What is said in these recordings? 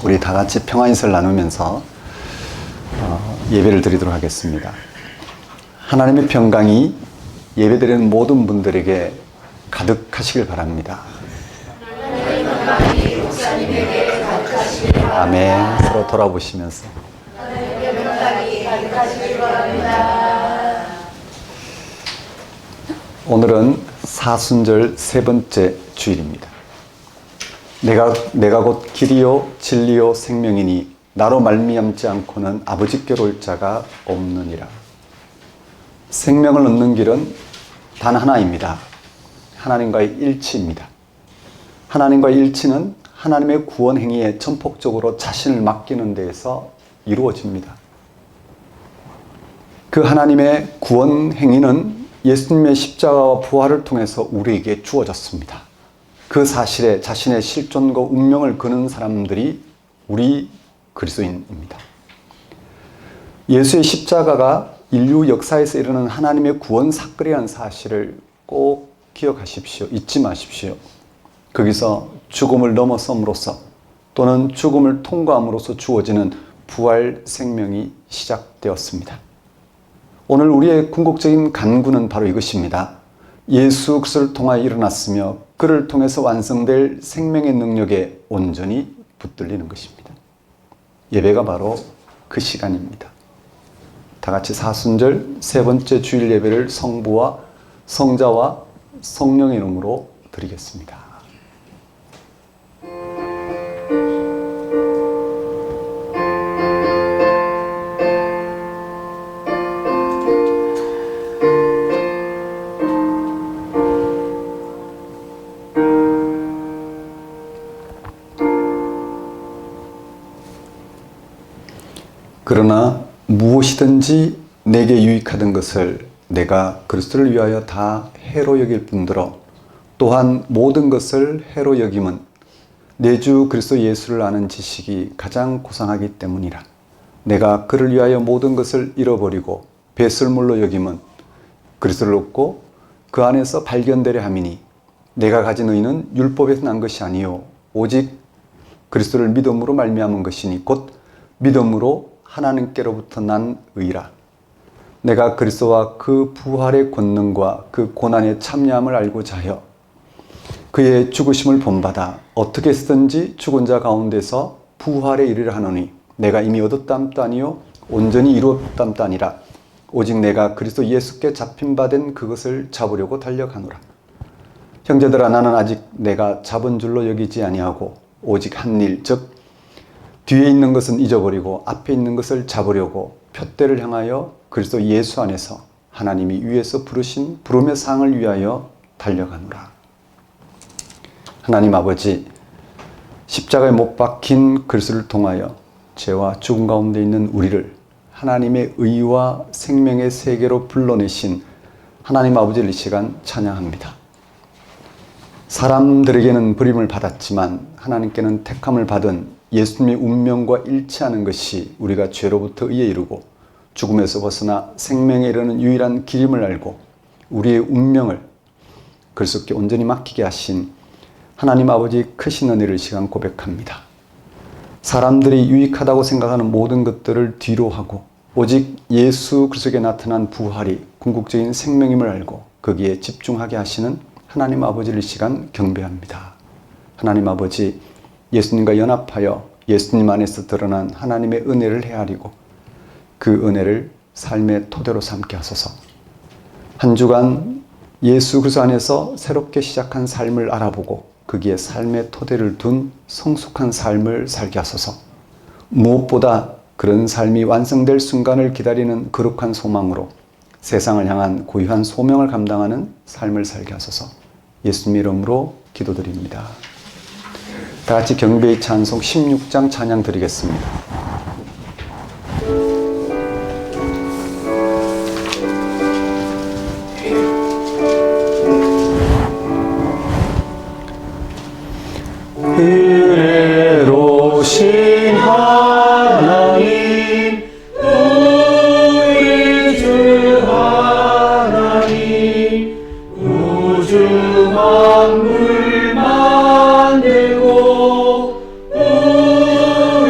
우리 다 같이 평안인사를 나누면서 예배를 드리도록 하겠습니다. 하나님의 평강이 예배드리는 모든 분들에게 가득하시길 바랍니다. 하나님의 평강이 목사님에게 가득하시길 바랍니다. 아멘. 서로 돌아보시면서 하나님의 평강이 가득하시길 바랍니다. 오늘은 사순절 세 번째 주일입니다. 내가 곧 길이요 진리요 생명이니 나로 말미암지 않고는 아버지께로 올 자가 없느니라. 생명을 얻는 길은 단 하나입니다. 하나님과의 일치입니다. 하나님과의 일치는 하나님의 구원 행위에 전폭적으로 자신을 맡기는 데에서 이루어집니다. 그 하나님의 구원 행위는 예수님의 십자가와 부활을 통해서 우리에게 주어졌습니다. 그 사실에 자신의 실존과 운명을 거는 사람들이 우리 그리스도인입니다. 예수의 십자가가 인류 역사에서 일어난 하나님의 구원 사건이라는 사실을 꼭 기억하십시오. 잊지 마십시오. 거기서 죽음을 넘어섬으로써 또는 죽음을 통과함으로써 주어지는 부활 생명이 시작되었습니다. 오늘 우리의 궁극적인 간구는 바로 이것입니다. 예수 그리스도를 통하여 일어났으며 그를 통해서 완성될 생명의 능력에 온전히 붙들리는 것입니다. 예배가 바로 그 시간입니다. 다 같이 사순절 세 번째 주일 예배를 성부와 성자와 성령의 이름으로 드리겠습니다. 그러나 무엇이든지 내게 유익하던 것을 내가 그리스도를 위하여 다 해로 여길 뿐더러 또한 모든 것을 해로 여김은 내 주 그리스도 예수를 아는 지식이 가장 고상하기 때문이라. 내가 그를 위하여 모든 것을 잃어버리고 배설물로 여김은 그리스도를 얻고 그 안에서 발견되려 함이니 내가 가진 의는 율법에서 난 것이 아니요 오직 그리스도를 믿음으로 말미암은 것이니 곧 믿음으로 하나님께로부터 난 의라. 내가 그리스도와 그 부활의 권능과 그 고난의 참여함을 알고자 하여 그의 죽으심을 본받아 어떻게 쓰든지 죽은 자 가운데서 부활에 이르려 하노니 내가 이미 얻었담도 아니요 온전히 이루었담도 아니라 오직 내가 그리스도 예수께 잡힌 바 된 그것을 잡으려고 달려가노라. 형제들아 나는 아직 내가 잡은 줄로 여기지 아니하고 오직 한 일 즉 뒤에 있는 것은 잊어버리고 앞에 있는 것을 잡으려고 푯대를 향하여 그리스도 예수 안에서 하나님이 위에서 부르신 부름의 상을 위하여 달려가노라. 하나님 아버지, 십자가에 못 박힌 그리스도를 통하여 죄와 죽음 가운데 있는 우리를 하나님의 의와 생명의 세계로 불러내신 하나님 아버지를 이 시간 찬양합니다. 사람들에게는 버림을 받았지만 하나님께는 택함을 받은 예수님의 운명과 일치하는 것이 우리가 죄로부터 의에 이르고 죽음에서 벗어나 생명에 이르는 유일한 길임을 알고 우리의 운명을 그리스도께 온전히 맡기게 하신 하나님 아버지 크신 은혜를 시간 고백합니다. 사람들이 유익하다고 생각하는 모든 것들을 뒤로 하고 오직 예수 그리스도께 나타난 부활이 궁극적인 생명임을 알고 거기에 집중하게 하시는 하나님 아버지를 이 시간 경배합니다. 하나님 아버지, 예수님과 연합하여 예수님 안에서 드러난 하나님의 은혜를 헤아리고 그 은혜를 삶의 토대로 삼게 하소서. 한 주간 예수 그리스도 안에서 새롭게 시작한 삶을 알아보고 거기에 삶의 토대를 둔 성숙한 삶을 살게 하소서. 무엇보다 그런 삶이 완성될 순간을 기다리는 거룩한 소망으로 세상을 향한 고유한 소명을 감당하는 삶을 살게 하소서. 예수님 이름으로 기도드립니다. 다 같이 경배의 찬송 16장 찬양 드리겠습니다. 은혜로우신 하나님 우리 주 하나님 우주 만물 만들고 우주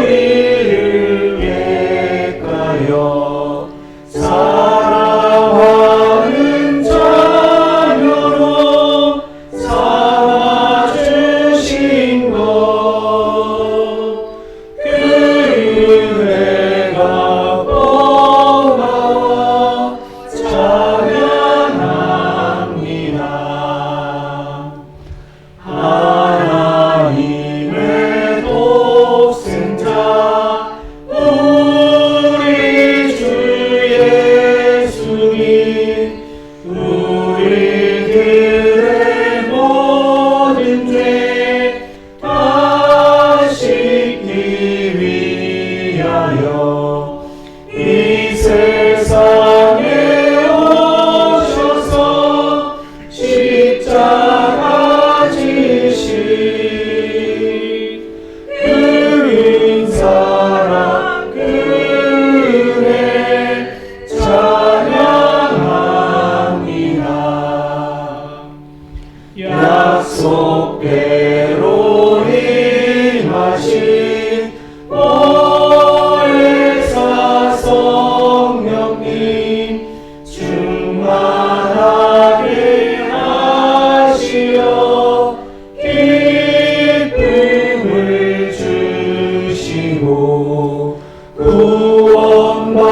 위하여 이 세상에 오셔서 십자가 지신 그 사랑 그네 찬양합니다. 약속대로 임하신 오래사 성령님 충만하게 하시어 기쁨을 주시고 구원받은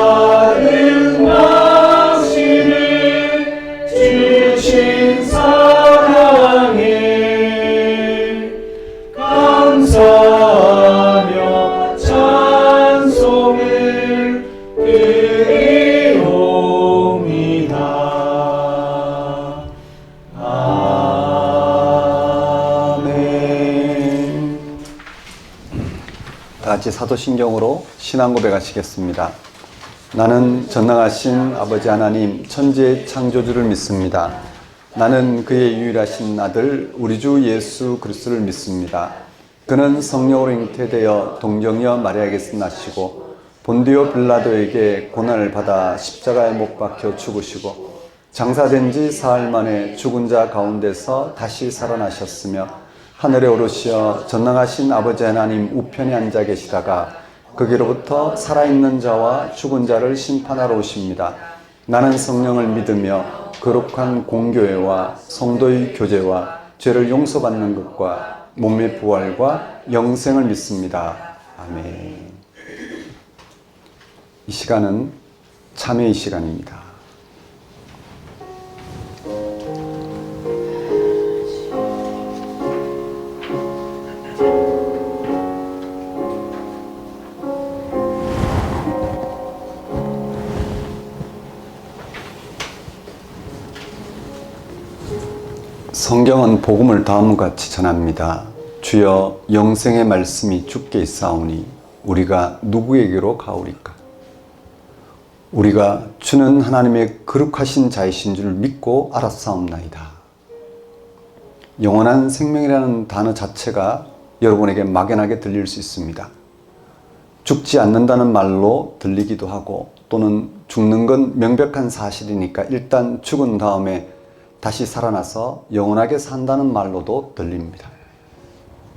당신을 주신 사랑에 감사하며 찬송을 드리옵니다. 아멘. 다 같이 사도신경으로 신앙 고백하시겠습니다. 나는 전능하신 아버지 하나님 천지의 창조주를 믿습니다. 나는 그의 유일하신 아들 우리 주 예수 그리스도를 믿습니다. 그는 성령으로 잉태되어 동정녀 마리아에게서 나시고 본디오 빌라도에게 고난을 받아 십자가에 못 박혀 죽으시고 장사된 지 사흘 만에 죽은 자 가운데서 다시 살아나셨으며 하늘에 오르시어 전능하신 아버지 하나님 우편에 앉아 계시다가 거기로부터 살아있는 자와 죽은 자를 심판하러 오십니다. 나는 성령을 믿으며 거룩한 공교회와 성도의 교제와 죄를 용서받는 것과 몸의 부활과 영생을 믿습니다. 아멘. 이 시간은 참회의 시간입니다. 성경은 복음을 다음과 같이 전합니다. 주여 영생의 말씀이 주께 있사오니 우리가 누구에게로 가오리까? 우리가 주는 하나님의 거룩하신 자이신 줄 믿고 알았사옵나이다. 영원한 생명이라는 단어 자체가 여러분에게 막연하게 들릴 수 있습니다. 죽지 않는다는 말로 들리기도 하고 또는 죽는 건 명백한 사실이니까 일단 죽은 다음에 다시 살아나서 영원하게 산다는 말로도 들립니다.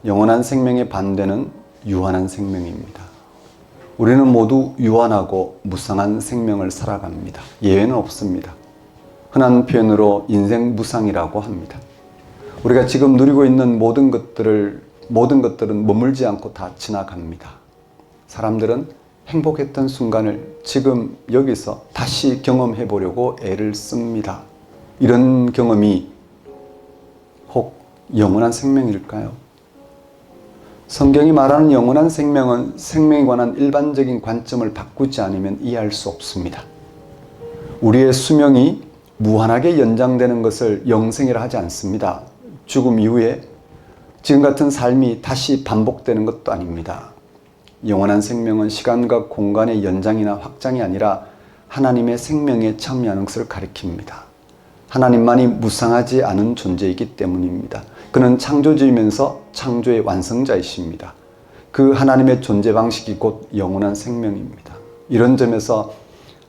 영원한 생명의 반대는 유한한 생명입니다. 우리는 모두 유한하고 무상한 생명을 살아갑니다. 예외는 없습니다. 흔한 표현으로 인생 무상이라고 합니다. 우리가 지금 누리고 있는 모든 것들은 머물지 않고 다 지나갑니다. 사람들은 행복했던 순간을 지금 여기서 다시 경험해 보려고 애를 씁니다. 이런 경험이 혹 영원한 생명일까요? 성경이 말하는 영원한 생명은 생명에 관한 일반적인 관점을 바꾸지 않으면 이해할 수 없습니다. 우리의 수명이 무한하게 연장되는 것을 영생이라 하지 않습니다. 죽음 이후에 지금 같은 삶이 다시 반복되는 것도 아닙니다. 영원한 생명은 시간과 공간의 연장이나 확장이 아니라 하나님의 생명에 참여하는 것을 가리킵니다. 하나님만이 무상하지 않은 존재이기 때문입니다. 그는 창조주이면서 창조의 완성자이십니다. 그 하나님의 존재 방식이 곧 영원한 생명입니다. 이런 점에서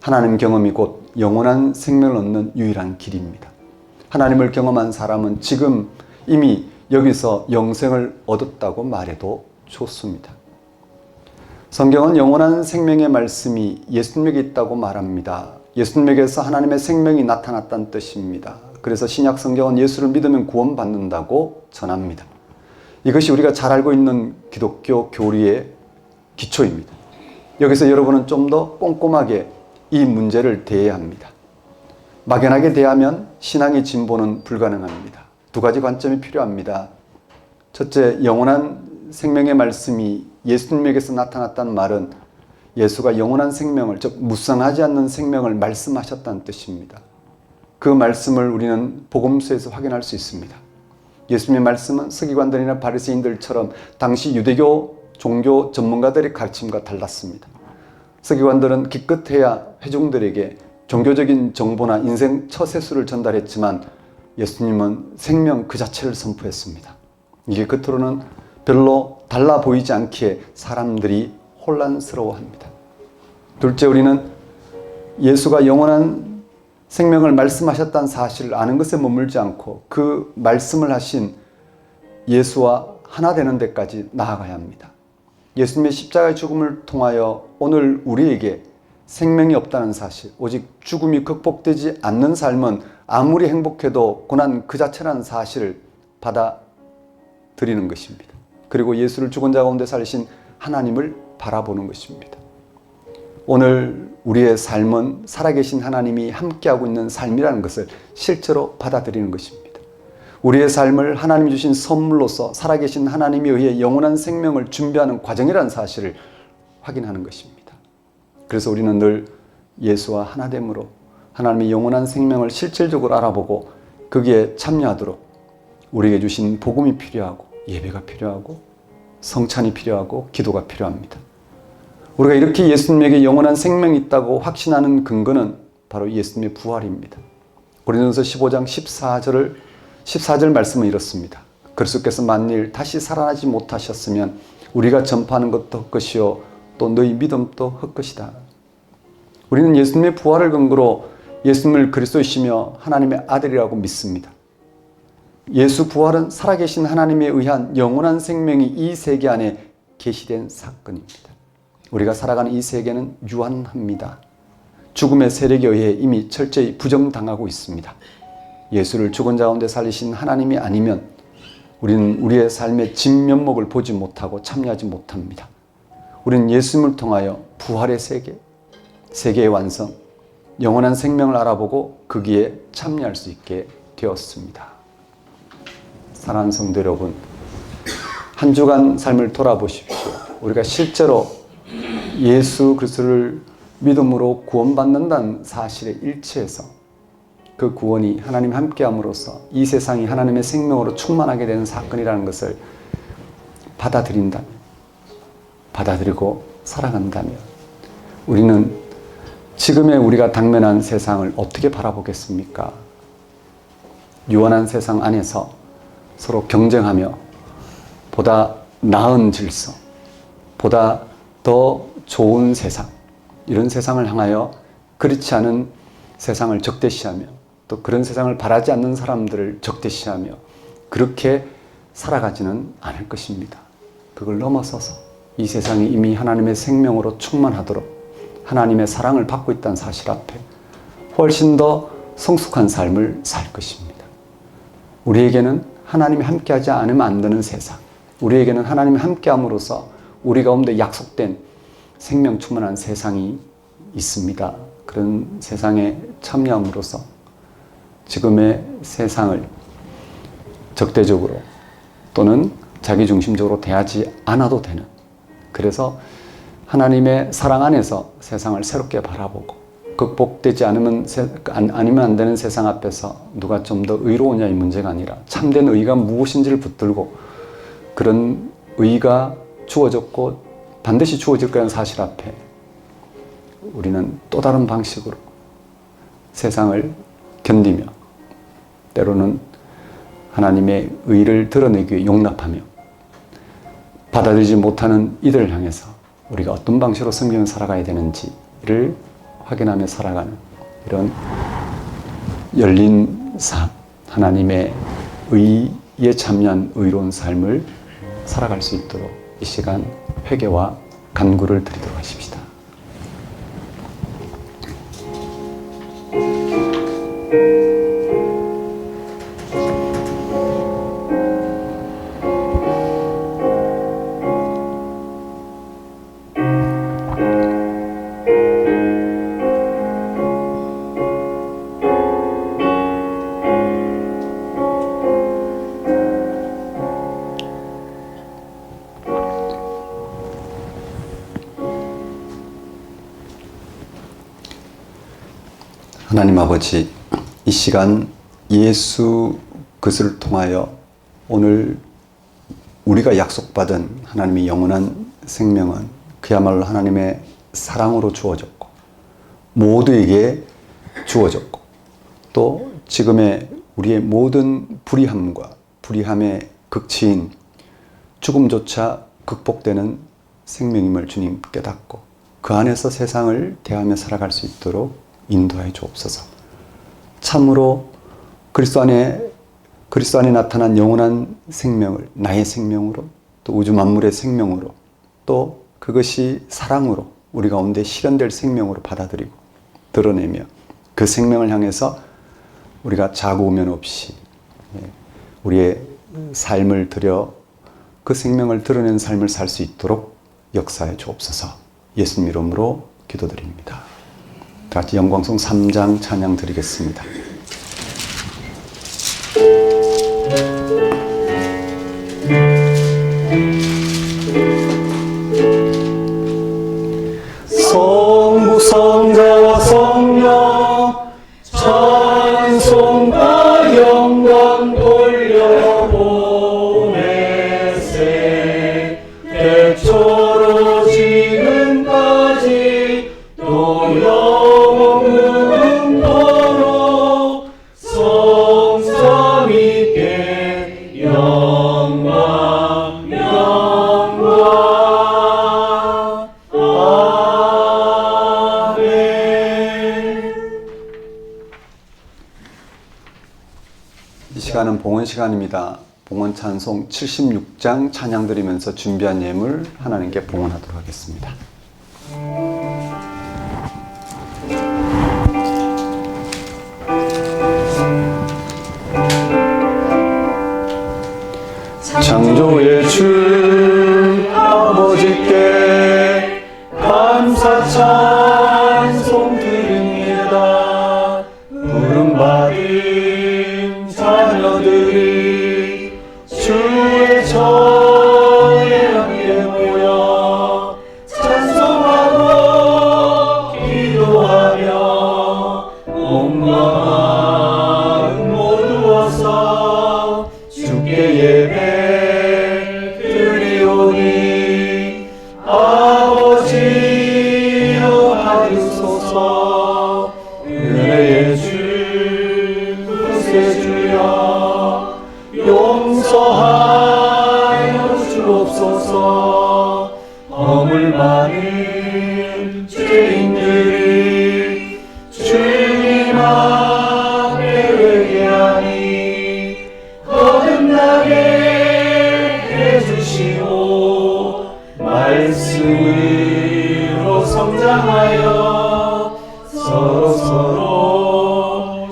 하나님 경험이 곧 영원한 생명을 얻는 유일한 길입니다. 하나님을 경험한 사람은 지금 이미 여기서 영생을 얻었다고 말해도 좋습니다. 성경은 영원한 생명의 말씀이 예수님에게 있다고 말합니다. 예수님에게서 하나님의 생명이 나타났다는 뜻입니다. 그래서 신약 성경은 예수를 믿으면 구원받는다고 전합니다. 이것이 우리가 잘 알고 있는 기독교 교리의 기초입니다. 여기서 여러분은 좀 더 꼼꼼하게 이 문제를 대해야 합니다. 막연하게 대하면 신앙의 진보는 불가능합니다. 두 가지 관점이 필요합니다. 첫째, 영원한 생명의 말씀이 예수님에게서 나타났다는 말은 예수가 영원한 생명을, 즉 무상하지 않는 생명을 말씀하셨다는 뜻입니다. 그 말씀을 우리는 복음서에서 확인할 수 있습니다. 예수님의 말씀은 서기관들이나 바리새인들처럼 당시 유대교 종교 전문가들의 가르침과 달랐습니다. 서기관들은 기껏해야 회중들에게 종교적인 정보나 인생 처세술을 전달했지만 예수님은 생명 그 자체를 선포했습니다. 이게 겉으로는 별로 달라 보이지 않기에 사람들이 혼란스러워합니다. 둘째, 우리는 예수가 영원한 생명을 말씀하셨다는 사실을 아는 것에 머물지 않고 그 말씀을 하신 예수와 하나 되는 데까지 나아가야 합니다. 예수님의 십자가의 죽음을 통하여 오늘 우리에게 생명이 없다는 사실, 오직 죽음이 극복되지 않는 삶은 아무리 행복해도 고난 그 자체라는 사실을 받아들이는 것입니다. 그리고 예수를 죽은 자 가운데 살리신 하나님을 바라보는 것입니다. 오늘 우리의 삶은 살아계신 하나님이 함께하고 있는 삶이라는 것을 실제로 받아들이는 것입니다. 우리의 삶을 하나님이 주신 선물로서 살아계신 하나님에 의해 영원한 생명을 준비하는 과정이라는 사실을 확인하는 것입니다. 그래서 우리는 늘 예수와 하나됨으로 하나님의 영원한 생명을 실질적으로 알아보고 거기에 참여하도록 우리에게 주신 복음이 필요하고 예배가 필요하고 성찬이 필요하고 기도가 필요합니다. 우리가 이렇게 예수님에게 영원한 생명이 있다고 확신하는 근거는 바로 예수님의 부활입니다. 고린도전서 15장 14절 말씀은 이렇습니다. 그리스도께서 만일 다시 살아나지 못하셨으면 우리가 전파하는 것도 헛것이요 또 너희 믿음도 헛것이다. 우리는 예수님의 부활을 근거로 예수님을 그리스도이시며 하나님의 아들이라고 믿습니다. 예수 부활은 살아계신 하나님에 의한 영원한 생명이 이 세계 안에 계시된 사건입니다. 우리가 살아가는 이 세계는 유한합니다. 죽음의 세력에 의해 이미 철저히 부정당하고 있습니다. 예수를 죽은 자 가운데 살리신 하나님이 아니면 우리는 우리의 삶의 진면목을 보지 못하고 참여하지 못합니다. 우리는 예수님을 통하여 부활의 세계, 세계의 완성, 영원한 생명을 알아보고 거기에 참여할 수 있게 되었습니다. 사랑하는 성도 여러분, 한 주간 삶을 돌아보십시오. 우리가 실제로 예수 그리스도를 믿음으로 구원받는다는 사실에 일치해서 그 구원이 하나님 함께함으로써 이 세상이 하나님의 생명으로 충만하게 되는 사건이라는 것을 받아들인다면, 받아들이고 살아간다면 우리는 지금의 우리가 당면한 세상을 어떻게 바라보겠습니까? 유한한 세상 안에서 서로 경쟁하며 보다 나은 질서, 보다 더 좋은 세상, 이런 세상을 향하여 그렇지 않은 세상을 적대시하며 또 그런 세상을 바라지 않는 사람들을 적대시하며 그렇게 살아가지는 않을 것입니다. 그걸 넘어서서 이 세상이 이미 하나님의 생명으로 충만하도록 하나님의 사랑을 받고 있다는 사실 앞에 훨씬 더 성숙한 삶을 살 것입니다. 우리에게는 하나님이 함께하지 않으면 안 되는 세상, 우리에게는 하나님이 함께함으로써 우리 가운데 약속된 생명 충만한 세상이 있습니다. 그런 세상에 참여함으로써 지금의 세상을 적대적으로 또는 자기중심적으로 대하지 않아도 되는, 그래서 하나님의 사랑 안에서 세상을 새롭게 바라보고 극복되지 않으면 안 되는 세상 앞에서 누가 좀 더 의로우냐의 문제가 아니라 참된 의가 무엇인지를 붙들고 그런 의가 주어졌고 반드시 주어질 거라는 사실 앞에 우리는 또 다른 방식으로 세상을 견디며 때로는 하나님의 의를 드러내기 위해 용납하며 받아들이지 못하는 이들을 향해서 우리가 어떤 방식으로 성경을 살아가야 되는지를 확인하며 살아가는 이런 열린 삶, 하나님의 의에 참여한 의로운 삶을 살아갈 수 있도록 이 시간 회개와 간구를 드리도록 하십시다. 하나님 아버지, 이 시간 예수 그리스도를 통하여 오늘 우리가 약속받은 하나님의 영원한 생명은 그야말로 하나님의 사랑으로 주어졌고 모두에게 주어졌고 또 지금의 우리의 모든 불의함의 극치인 죽음조차 극복되는 생명임을 주님 깨닫고 그 안에서 세상을 대하며 살아갈 수 있도록 인도하여 주옵소서. 참으로 그리스도 안에 나타난 영원한 생명을 나의 생명으로 또 우주 만물의 생명으로 또 그것이 사랑으로 우리 가운데 실현될 생명으로 받아들이고 드러내며 그 생명을 향해서 우리가 자고우면 없이 우리의 삶을 들여 그 생명을 드러내는 삶을 살 수 있도록 역사해 주옵소서. 예수님 이름으로 기도드립니다. 다 같이 영광송 3장 찬양 드리겠습니다. 성부 성자와 성령 찬송과 영광 돌려보내세. 대초로 지금까지 또 영원 무궁토록 성삼위께 영광 영광. 아멘. 이 시간은 봉헌 시간입니다. 봉헌 찬송 76장 찬양 드리면서 준비한 예물 하나님께 봉헌하도록 하겠습니다. 창조의 주 아버지께 감사 찬송 드립니다. 부름받은 자녀들이 주의 전에 함께 모여 찬송하고 기도하며 몸과 마음 모두 와서 주께 예배 드리오니 아버지여 하옵소서. 은혜의 주 구세주여 용서하여 주옵소서. 허물 많은 죄인들이 주님 앞에 회개하니 거듭나게 해주시오. 말씀으로 성장하여 서로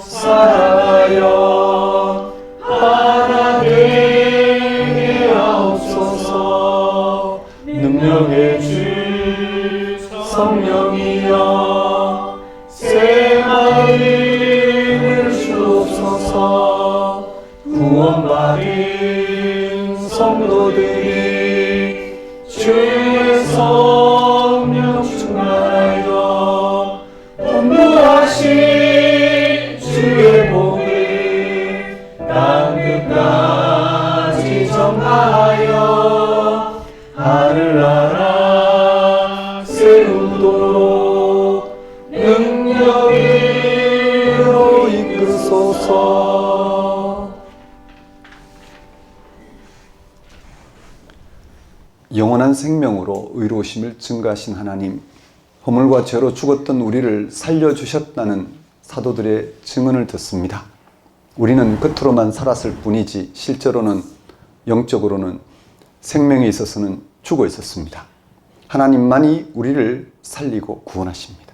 사랑하여 하나 되게 하옵소서. 능력의 주 성령이여 새 마음을 주옵소서. 구원받은 성도들이 주의 성령 충만하여 분부하신 주의 복을 땅 끝까지 전하여 하늘나라 세우도록 능력으로 이끄소서. 영원한 생명으로 의로우심을 증가하신 하나님, 허물과 죄로 죽었던 우리를 살려주셨다는 사도들의 증언을 듣습니다. 우리는 겉으로만 살았을 뿐이지 실제로는 영적으로는 생명에 있어서는 죽어 있었습니다. 하나님만이 우리를 살리고 구원하십니다.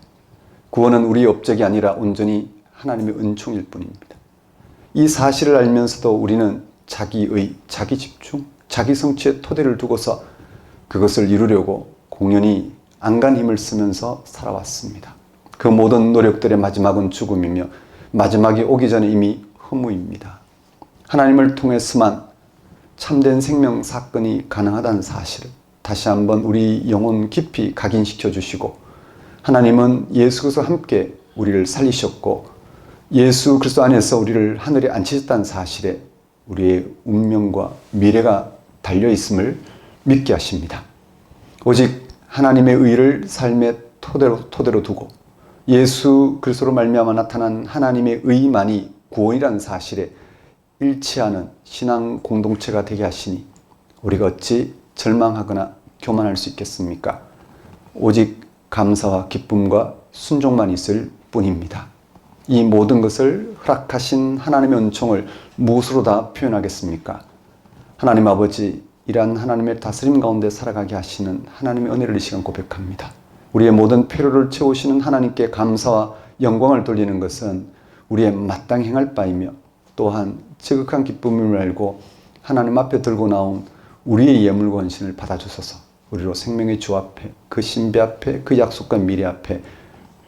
구원은 우리의 업적이 아니라 온전히 하나님의 은총일 뿐입니다. 이 사실을 알면서도 우리는 자기의, 자기 집중, 자기 성취의 토대를 두고서 그것을 이루려고 공연히 안간 힘을 쓰면서 살아왔습니다. 그 모든 노력들의 마지막은 죽음이며 마지막이 오기 전에 이미 허무입니다. 하나님을 통해서만 참된 생명 사건이 가능하다는 사실을 다시 한번 우리 영혼 깊이 각인시켜 주시고, 하나님은 예수 그리스도와 함께 우리를 살리셨고 예수 그리스도 안에서 우리를 하늘에 앉히셨다는 사실에 우리의 운명과 미래가 달려있음을 믿게 하십니다. 오직 하나님의 의를 삶에 토대로 두고 예수 그리스도로 말미암아 나타난 하나님의 의만이 구원이라는 사실에 일치하는 신앙 공동체가 되게 하시니 우리가 어찌 절망하거나 교만할 수 있겠습니까? 오직 감사와 기쁨과 순종만 있을 뿐입니다. 이 모든 것을 허락하신 하나님의 은총을 무엇으로 다 표현하겠습니까? 하나님 아버지, 이러한 하나님의 다스림 가운데 살아가게 하시는 하나님의 은혜를 이 시간 고백합니다. 우리의 모든 필요를 채우시는 하나님께 감사와 영광을 돌리는 것은 우리의 마땅히 행할 바이며 또한 지극한 기쁨을 알고 하나님 앞에 들고 나온 우리의 예물과 헌신을 받아주소서. 우리로 생명의 주 앞에, 그 신비 앞에, 그 약속과 미래 앞에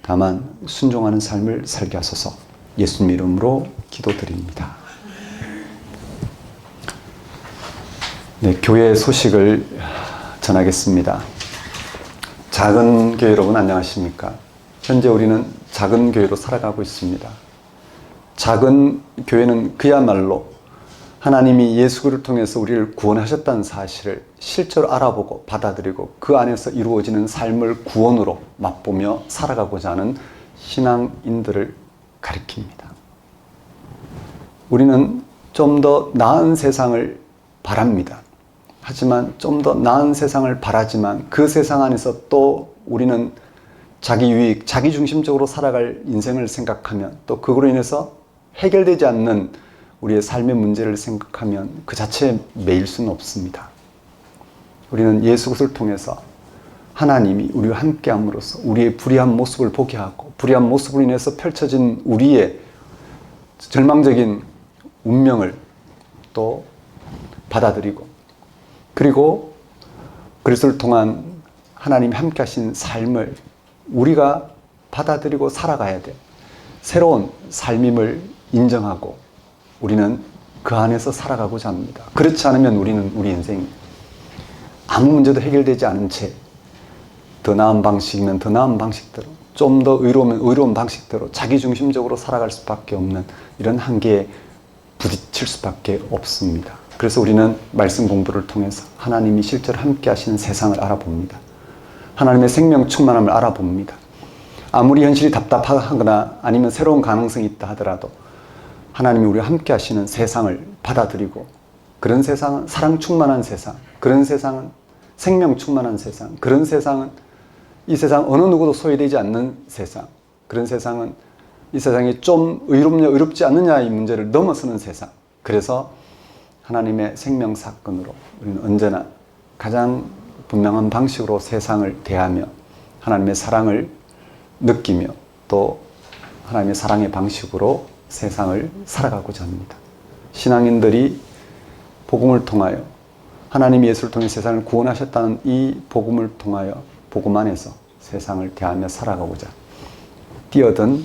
다만 순종하는 삶을 살게 하소서. 예수님 이름으로 기도드립니다. 네, 교회 소식을 전하겠습니다. 작은 교회 여러분 안녕하십니까? 현재 우리는 작은 교회로 살아가고 있습니다. 작은 교회는 그야말로 하나님이 예수 그리스도를 통해서 우리를 구원하셨다는 사실을 실제로 알아보고 받아들이고 그 안에서 이루어지는 삶을 구원으로 맛보며 살아가고자 하는 신앙인들을 가리킵니다. 우리는 좀 더 나은 세상을 바랍니다. 하지만 좀 더 나은 세상을 바라지만 그 세상 안에서 또 우리는 자기 유익, 자기 중심적으로 살아갈 인생을 생각하면 또 그거로 인해서 해결되지 않는 우리의 삶의 문제를 생각하면 그 자체에 매일 수는 없습니다. 우리는 예수 그리스도를 통해서 하나님이 우리와 함께함으로써 우리의 불의한 모습을 보게 하고 불의한 모습으로 인해서 펼쳐진 우리의 절망적인 운명을 또 받아들이고 그리고 그리스도를 통한 하나님이 함께 하신 삶을 우리가 받아들이고 살아가야 돼. 새로운 삶임을 인정하고 우리는 그 안에서 살아가고자 합니다. 그렇지 않으면 우리는 우리 인생이 아무 문제도 해결되지 않은 채 더 나은 방식이면 더 나은 방식대로 좀 더 의로우면 의로운 방식대로 자기중심적으로 살아갈 수밖에 없는 이런 한계에 부딪힐 수밖에 없습니다. 그래서 우리는 말씀 공부를 통해서 하나님이 실제로 함께 하시는 세상을 알아봅니다. 하나님의 생명 충만함을 알아봅니다. 아무리 현실이 답답하거나 아니면 새로운 가능성이 있다 하더라도 하나님이 우리와 함께 하시는 세상을 받아들이고 그런 세상은 사랑 충만한 세상, 그런 세상은 생명 충만한 세상, 그런 세상은 이 세상 어느 누구도 소외되지 않는 세상, 그런 세상은 이 세상이 좀 의롭냐 의롭지 않느냐의 문제를 넘어서는 세상. 그래서 하나님의 생명 사건으로 우리는 언제나 가장 분명한 방식으로 세상을 대하며 하나님의 사랑을 느끼며 또 하나님의 사랑의 방식으로 세상을 살아가고자 합니다. 신앙인들이 복음을 통하여 하나님이 예수를 통해 세상을 구원하셨다는 이 복음을 통하여 복음 안에서 세상을 대하며 살아가고자 뛰어든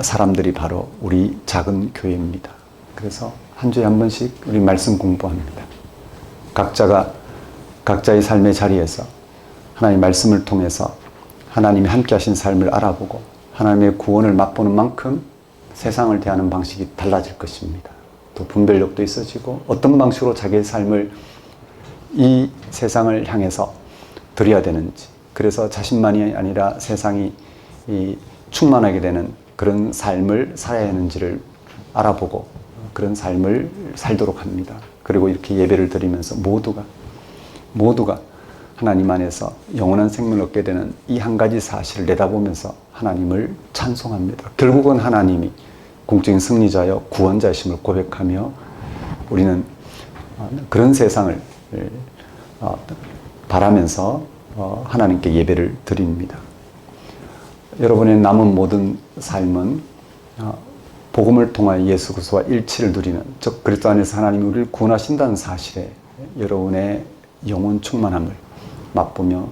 사람들이 바로 우리 작은 교회입니다. 그래서 한 주에 한 번씩 우리 말씀 공부합니다. 각자가 각자의 삶의 자리에서 하나님의 말씀을 통해서 하나님이 함께 하신 삶을 알아보고 하나님의 구원을 맛보는 만큼 세상을 대하는 방식이 달라질 것입니다. 또 분별력도 있어지고 어떤 방식으로 자기의 삶을 이 세상을 향해서 드려야 되는지, 그래서 자신만이 아니라 세상이 충만하게 되는 그런 삶을 살아야 하는지를 알아보고 그런 삶을 살도록 합니다. 그리고 이렇게 예배를 드리면서 모두가 하나님 안에서 영원한 생명을 얻게 되는 이 한 가지 사실을 내다보면서 하나님을 찬송합니다. 결국은 하나님이 공적인 승리자여 구원자이심을 고백하며 우리는 그런 세상을 바라면서 하나님께 예배를 드립니다. 여러분의 남은 모든 삶은 복음을 통하여 예수 그리스도와 일치를 누리는, 즉 그리스도 안에서 하나님이 우리를 구원하신다는 사실에 여러분의 영혼 충만함을 맛보며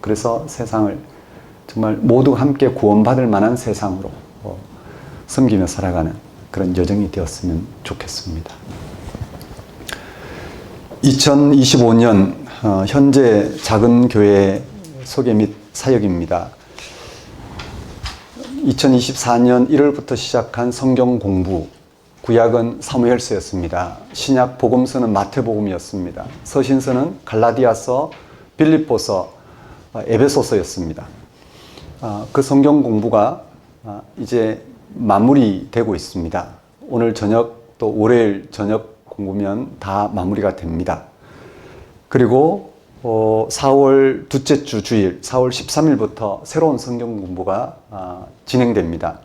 그래서 세상을 정말 모두 함께 구원받을 만한 세상으로 섬기며 살아가는 그런 여정이 되었으면 좋겠습니다. 2025년 현재 작은 교회 소개 및 사역입니다. 2024년 1월부터 시작한 성경 공부, 구약은 사무엘서였습니다. 신약 복음서는 마태복음이었습니다. 서신서는 갈라디아서, 빌립보서, 에베소서였습니다. 그 성경 공부가 이제 마무리되고 있습니다. 오늘 저녁 또 월요일 저녁 공부면 다 마무리가 됩니다. 그리고 4월 둘째 주 주일 4월 13일부터 새로운 성경 공부가 진행됩니다.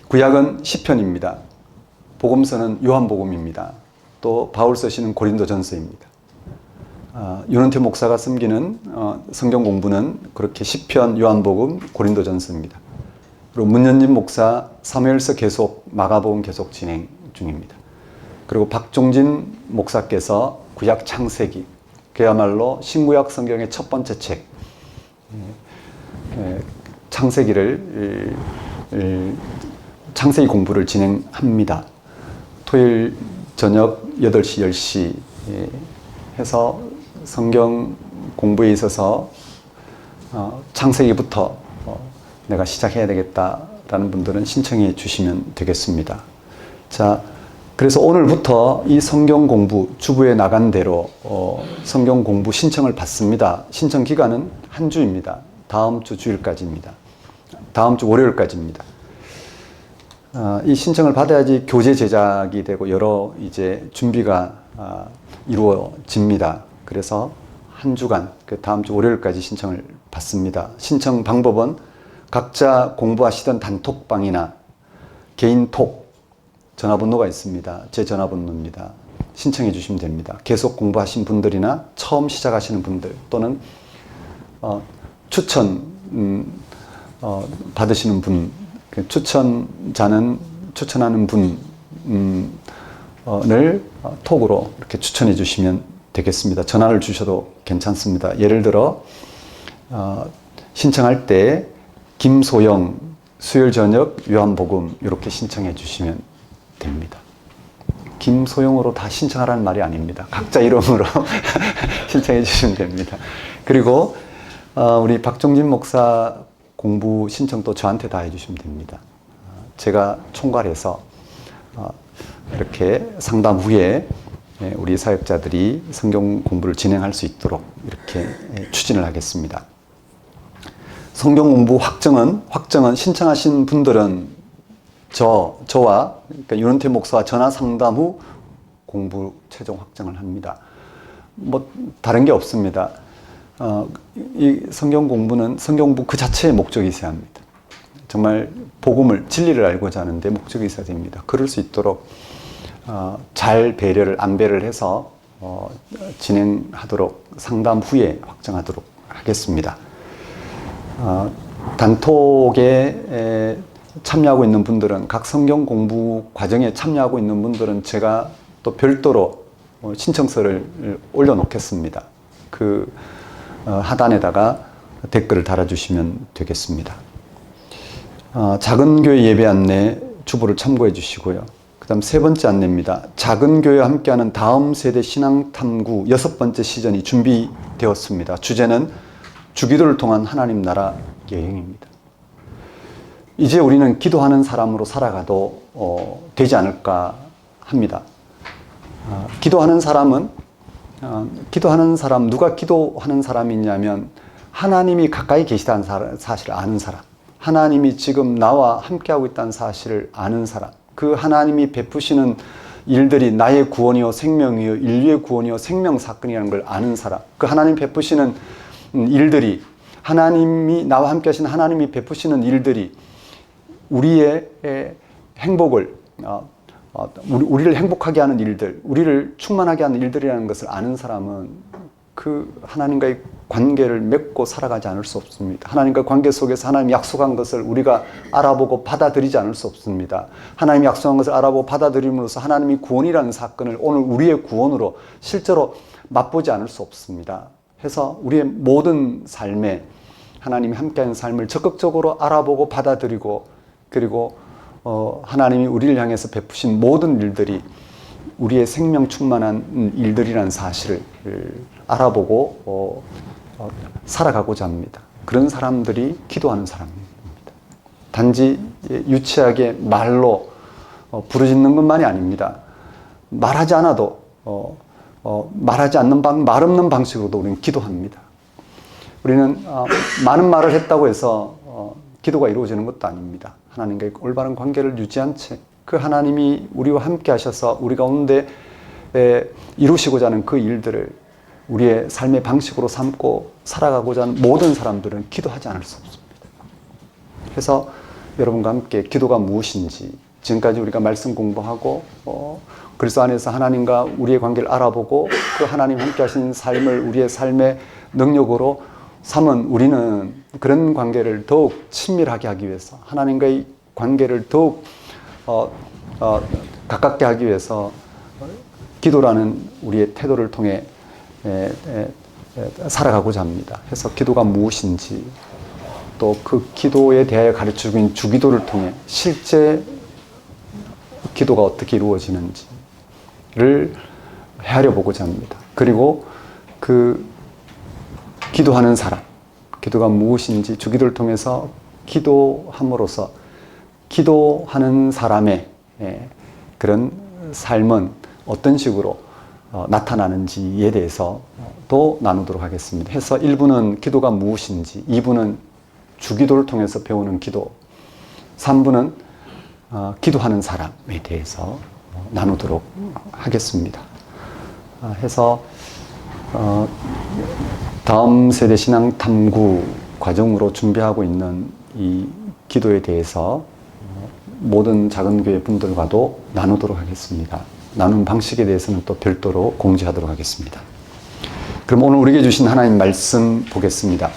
구약은 시편입니다. 복음서는 요한복음입니다. 또 바울 쓰시는 고린도전서입니다. 윤은태 목사가 섬기는 성경 공부는 그렇게 시편, 요한복음, 고린도전서입니다. 그리고 문현진 목사 사무엘서 계속, 마가복음 계속 진행 중입니다. 그리고 박종진 목사께서 구약 창세기, 그야말로 신구약 성경의 첫 번째 책 창세기를 창세기 공부를 진행합니다. 토요일 저녁 8시, 10시 해서 성경 공부에 있어서 창세기부터 내가 시작해야 되겠다라는 분들은 신청해 주시면 되겠습니다. 자, 그래서 오늘부터 이 성경 공부 주부에 나간 대로 성경 공부 신청을 받습니다. 신청 기간은 한 주입니다. 다음 주 주일까지입니다. 다음 주 월요일까지입니다. 이 신청을 받아야지 교재 제작이 되고 여러 이제 준비가 이루어집니다. 그래서 한 주간 그 다음 주 월요일까지 신청을 받습니다. 신청 방법은 각자 공부하시던 단톡방이나 개인 톡 전화번호가 있습니다. 제 전화번호입니다. 신청해 주시면 됩니다. 계속 공부하신 분들이나 처음 시작하시는 분들 또는 추천 받으시는 분, 추천자는 추천하는 분을 톡으로 이렇게 추천해 주시면 되겠습니다. 전화를 주셔도 괜찮습니다. 예를 들어 신청할 때 김소영 수요일 저녁 요한복음 이렇게 신청해 주시면 됩니다. 김소영으로 다 신청하라는 말이 아닙니다. 각자 이름으로 신청해 주시면 됩니다. 그리고 우리 박종진 목사 공부 신청도 저한테 다 해주시면 됩니다. 제가 총괄해서 이렇게 상담 후에 우리 사역자들이 성경 공부를 진행할 수 있도록 이렇게 추진을 하겠습니다. 성경 공부 확정은 신청하신 분들은 저와 그러니까 윤은태 목사와 전화 상담 후 공부 최종 확정을 합니다. 뭐 다른 게 없습니다. 이 성경 공부는 성경 공부 그 자체의 목적이 있어야 합니다. 정말 복음을 진리를 알고자 하는데 목적이 있어야 됩니다. 그럴 수 있도록 잘 안배를 해서 진행하도록 상담 후에 확정하도록 하겠습니다. 단톡에 참여하고 있는 분들은 각 성경 공부 과정에 참여하고 있는 분들은 제가 또 별도로 신청서를 올려놓겠습니다. 그 하단에다가 댓글을 달아주시면 되겠습니다. 작은 교회 예배 안내 주보를 참고해 주시고요. 그 다음 세 번째 안내입니다. 작은 교회와 함께하는 다음 세대 신앙탐구 6번째 시즌이 준비되었습니다. 주제는 주기도를 통한 하나님 나라 여행입니다. 이제 우리는 기도하는 사람으로 살아가도 되지 않을까 합니다. 기도하는 사람, 누가 기도하는 사람이냐면 하나님이 가까이 계시다는 사실을 아는 사람, 하나님이 지금 나와 함께하고 있다는 사실을 아는 사람, 그 하나님이 베푸시는 일들이 나의 구원이요 생명이요 인류의 구원이요 생명사건이라는 걸 아는 사람, 그 하나님 베푸시는 일들이, 하나님이 나와 함께 하신 하나님이 베푸시는 일들이 우리의 행복을 우리를 행복하게 하는 일들, 우리를 충만하게 하는 일들이라는 것을 아는 사람은 그 하나님과의 관계를 맺고 살아가지 않을 수 없습니다. 하나님과 관계 속에서 하나님이 약속한 것을 우리가 알아보고 받아들이지 않을 수 없습니다. 하나님이 약속한 것을 알아보고 받아들임으로써 하나님이 구원이라는 사건을 오늘 우리의 구원으로 실제로 맛보지 않을 수 없습니다. 해서 우리의 모든 삶에 하나님이 함께하는 삶을 적극적으로 알아보고 받아들이고, 그리고 하나님이 우리를 향해서 베푸신 모든 일들이 우리의 생명 충만한 일들이라는 사실을 알아보고 살아가고자 합니다. 그런 사람들이 기도하는 사람입니다. 단지 유치하게 말로 부르짖는 것만이 아닙니다. 말하지 않아도 말하지 않는 말 없는 방식으로도 우리는 기도합니다. 우리는 많은 말을 했다고 해서 기도가 이루어지는 것도 아닙니다. 하나님과의 올바른 관계를 유지한 채 그 하나님이 우리와 함께 하셔서 우리 가운데 이루시고자 하는 그 일들을 우리의 삶의 방식으로 삼고 살아가고자 하는 모든 사람들은 기도하지 않을 수 없습니다. 그래서 여러분과 함께 기도가 무엇인지 지금까지 우리가 말씀 공부하고 그리스도 안에서 하나님과 우리의 관계를 알아보고 그 하나님 함께 하신 삶을 우리의 삶의 능력으로 삼은 우리는 그런 관계를 더욱 친밀하게 하기 위해서 하나님과의 관계를 더욱 가깝게 하기 위해서 기도라는 우리의 태도를 통해 살아가고자 합니다. 그래서 기도가 무엇인지 또 그 기도에 대하여 가르쳐주긴 주기도를 통해 실제 기도가 어떻게 이루어지는지를 헤아려 보고자 합니다. 그리고 그 기도하는 사람, 기도가 무엇인지 주기도를 통해서 기도함으로써 기도하는 사람의 그런 삶은 어떤 식으로 나타나는지에 대해서 또 나누도록 하겠습니다. 해서 1부는 기도가 무엇인지, 2부는 주기도를 통해서 배우는 기도, 3부는 기도하는 사람에 대해서 나누도록 하겠습니다. 해서 다음 세대 신앙 탐구 과정으로 준비하고 있는 이 기도에 대해서 모든 작은 교회 분들과도 나누도록 하겠습니다. 나눈 방식에 대해서는 또 별도로 공지하도록 하겠습니다. 그럼 오늘 우리에게 주신 하나님 말씀 보겠습니다.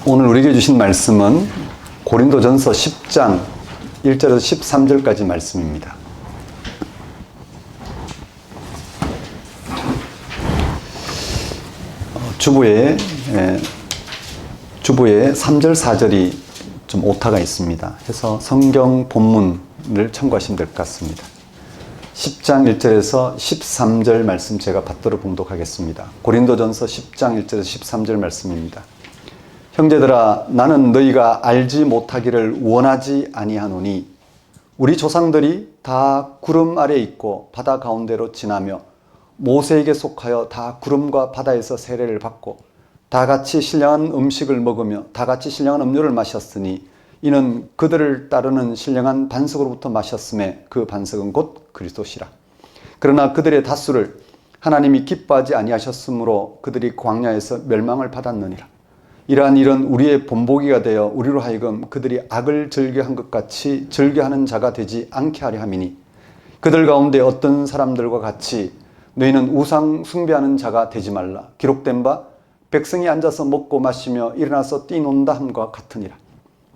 오늘 우리에게 주신 말씀은 고린도전서 10장 1절에서 13절까지 말씀입니다. 주부에 3절 4절이 좀 오타가 있습니다. 그래서 성경 본문을 참고하시면 될 것 같습니다. 10장 1절에서 13절 말씀 제가 받들어 봉독하겠습니다. 고린도전서 10장 1절에서 13절 말씀입니다. 형제들아, 나는 너희가 알지 못하기를 원하지 아니하노니 우리 조상들이 다 구름 아래 있고 바다 가운데로 지나며 모세에게 속하여 다 구름과 바다에서 세례를 받고 다 같이 신령한 음식을 먹으며 다 같이 신령한 음료를 마셨으니 이는 그들을 따르는 신령한 반석으로부터 마셨음에 그 반석은 곧 그리스도시라. 그러나 그들의 다수를 하나님이 기뻐하지 아니하셨으므로 그들이 광야에서 멸망을 받았느니라. 이러한 일은 우리의 본보기가 되어 우리로 하여금 그들이 악을 즐겨한 것 같이 즐겨하는 자가 되지 않게 하려 함이니 그들 가운데 어떤 사람들과 같이 너희는 우상 숭배하는 자가 되지 말라. 기록된 바 백성이 앉아서 먹고 마시며 일어나서 뛰논다 함과 같으니라.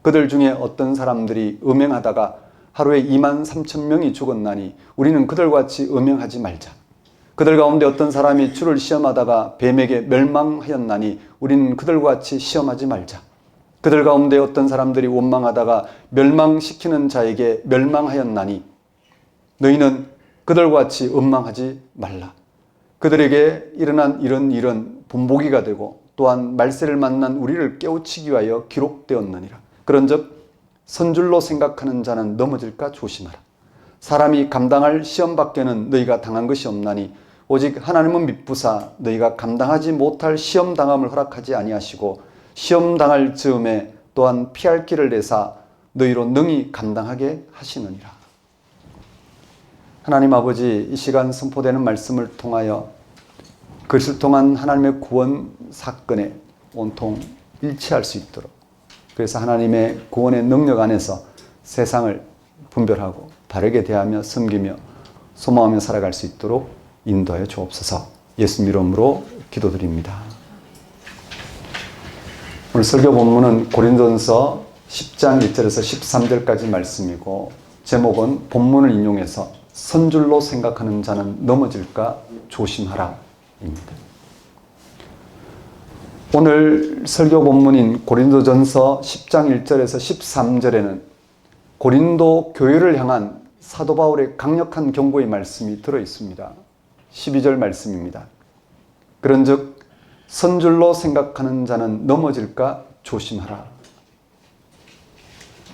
그들 중에 어떤 사람들이 음행하다가 하루에 23,000명이 죽었나니 우리는 그들과 같이 음행하지 말자. 그들 가운데 어떤 사람이 주를 시험하다가 뱀에게 멸망하였나니 우리는 그들과 같이 시험하지 말자. 그들 가운데 어떤 사람들이 원망하다가 멸망시키는 자에게 멸망하였나니 너희는 그들과 같이 원망하지 말라. 그들에게 일어난 이런 일은 본보기가 되고 또한 말세를 만난 우리를 깨우치기 위하여 기록되었느니라. 그런즉 선줄로 생각하는 자는 넘어질까 조심하라. 사람이 감당할 시험 밖에는 너희가 당한 것이 없나니 오직 하나님은 미쁘사 너희가 감당하지 못할 시험 당함을 허락하지 아니하시고 시험 당할 즈음에 또한 피할 길을 내사 너희로 능히 감당하게 하시느니라. 하나님 아버지, 이 시간 선포되는 말씀을 통하여 그것을 통한 하나님의 구원 사건에 온통 일치할 수 있도록, 그래서 하나님의 구원의 능력 안에서 세상을 분별하고 바르게 대하며 섬기며 소망하며 살아갈 수 있도록 인도하여 주옵소서. 예수님 이름으로 기도드립니다. 오늘 설교 본문은 고린도전서 10장 1절에서 13절까지 말씀이고 제목은 본문을 인용해서 선줄로 생각하는 자는 넘어질까 조심하라 입니다. 오늘 설교 본문인 고린도전서 10장 1절에서 13절에는 고린도 교회를 향한 사도 바울의 강력한 경고의 말씀이 들어 있습니다. 12절 말씀입니다. 그런즉 선줄로 생각하는 자는 넘어질까 조심하라.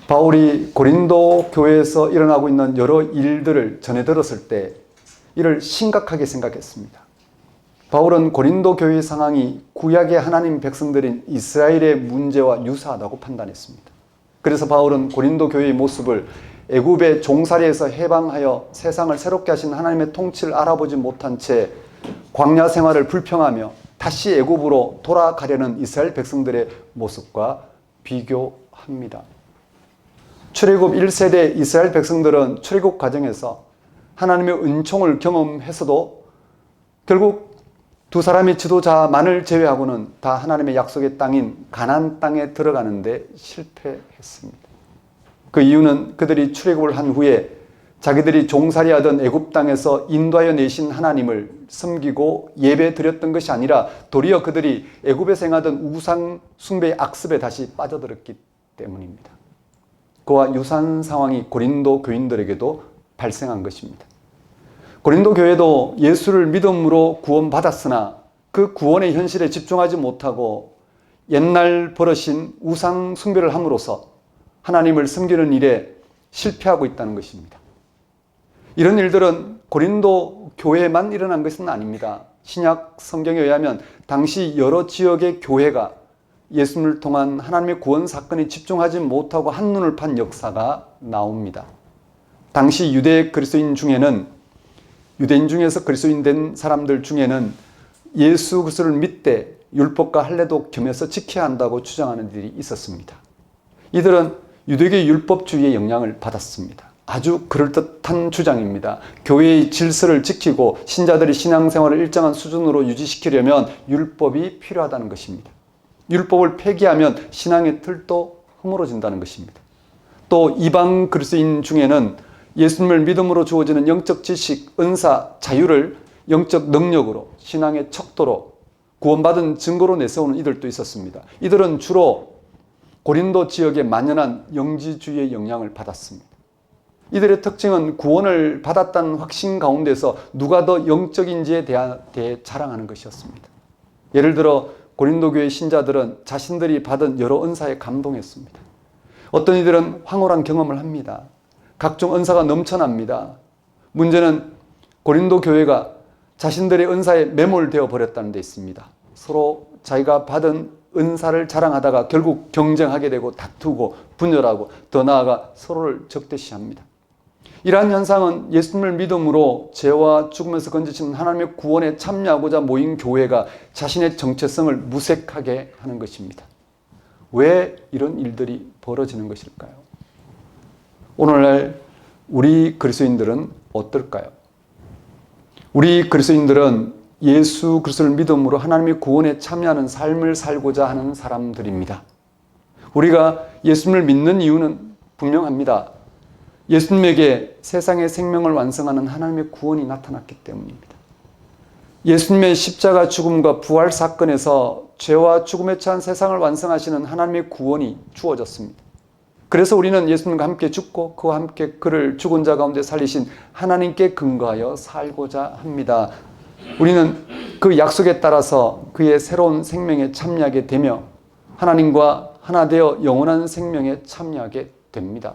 바울이 고린도 교회에서 일어나고 있는 여러 일들을 전해 들었을 때 이를 심각하게 생각했습니다. 바울은 고린도 교회의 상황이 구약의 하나님 백성들인 이스라엘의 문제와 유사하다고 판단했습니다. 그래서 바울은 고린도 교회의 모습을 애굽의 종살이에서 해방하여 세상을 새롭게 하신 하나님의 통치를 알아보지 못한 채 광야 생활을 불평하며 다시 애굽으로 돌아가려는 이스라엘 백성들의 모습과 비교합니다. 출애굽 1세대 이스라엘 백성들은 출애굽 과정에서 하나님의 은총을 경험했어도 결국 두 사람의 지도자만을 제외하고는 다 하나님의 약속의 땅인 가나안 땅에 들어가는데 실패했습니다. 그 이유는 그들이 출애굽을 한 후에 자기들이 종살이하던 애굽 땅에서 인도하여 내신 하나님을 섬기고 예배 드렸던 것이 아니라 도리어 그들이 애굽에서 행하던 우상 숭배의 악습에 다시 빠져들었기 때문입니다. 그와 유사한 상황이 고린도 교인들에게도 발생한 것입니다. 고린도 교회도 예수를 믿음으로 구원받았으나 그 구원의 현실에 집중하지 못하고 옛날 버릇인 우상 숭배를 함으로써 하나님을 섬기는 일에 실패하고 있다는 것입니다. 이런 일들은 고린도 교회에만 일어난 것은 아닙니다. 신약 성경에 의하면 당시 여러 지역의 교회가 예수님을 통한 하나님의 구원 사건에 집중하지 못하고 한눈을 판 역사가 나옵니다. 당시 유대 그리스도인 중에는 유대인 중에서 그리스도인 된 사람들 중에는 예수 그리스도를 믿되 율법과 할례도 겸해서 지켜야 한다고 주장하는 일이 있었습니다. 이들은 유대교의 율법주의의 영향을 받았습니다. 아주 그럴듯한 주장입니다. 교회의 질서를 지키고 신자들이 신앙생활을 일정한 수준으로 유지시키려면 율법이 필요하다는 것입니다. 율법을 폐기하면 신앙의 틀도 허물어진다는 것입니다. 또 이방 그리스도인 중에는 예수님을 믿음으로 주어지는 영적 지식, 은사, 자유를 영적 능력으로 신앙의 척도로 구원받은 증거로 내세우는 이들도 있었습니다. 이들은 주로 고린도 지역에 만연한 영지주의의 영향을 받았습니다. 이들의 특징은 구원을 받았다는 확신 가운데서 누가 더 영적인지에 대해 자랑하는 것이었습니다. 예를 들어 고린도 교회 신자들은 자신들이 받은 여러 은사에 감동했습니다. 어떤 이들은 황홀한 경험을 합니다. 각종 은사가 넘쳐납니다. 문제는 고린도 교회가 자신들의 은사에 매몰되어 버렸다는 데 있습니다. 서로 자기가 받은 은사를 자랑하다가 결국 경쟁하게 되고 다투고 분열하고 더 나아가 서로를 적대시합니다. 이러한 현상은 예수님을 믿음으로 죄와 죽음에서 건지신 하나님의 구원에 참여하고자 모인 교회가 자신의 정체성을 무색하게 하는 것입니다. 왜 이런 일들이 벌어지는 것일까요? 오늘날 우리 그리스도인들은 어떨까요? 우리 그리스도인들은 예수 그리스도를 믿음으로 하나님의 구원에 참여하는 삶을 살고자 하는 사람들입니다. 우리가 예수님을 믿는 이유는 분명합니다. 예수님에게 세상의 생명을 완성하는 하나님의 구원이 나타났기 때문입니다. 예수님의 십자가 죽음과 부활 사건에서 죄와 죽음에 처한 세상을 완성하시는 하나님의 구원이 주어졌습니다. 그래서 우리는 예수님과 함께 죽고 그와 함께 그를 죽은 자 가운데 살리신 하나님께 근거하여 살고자 합니다. 우리는 그 약속에 따라서 그의 새로운 생명에 참여하게 되며 하나님과 하나 되어 영원한 생명에 참여하게 됩니다.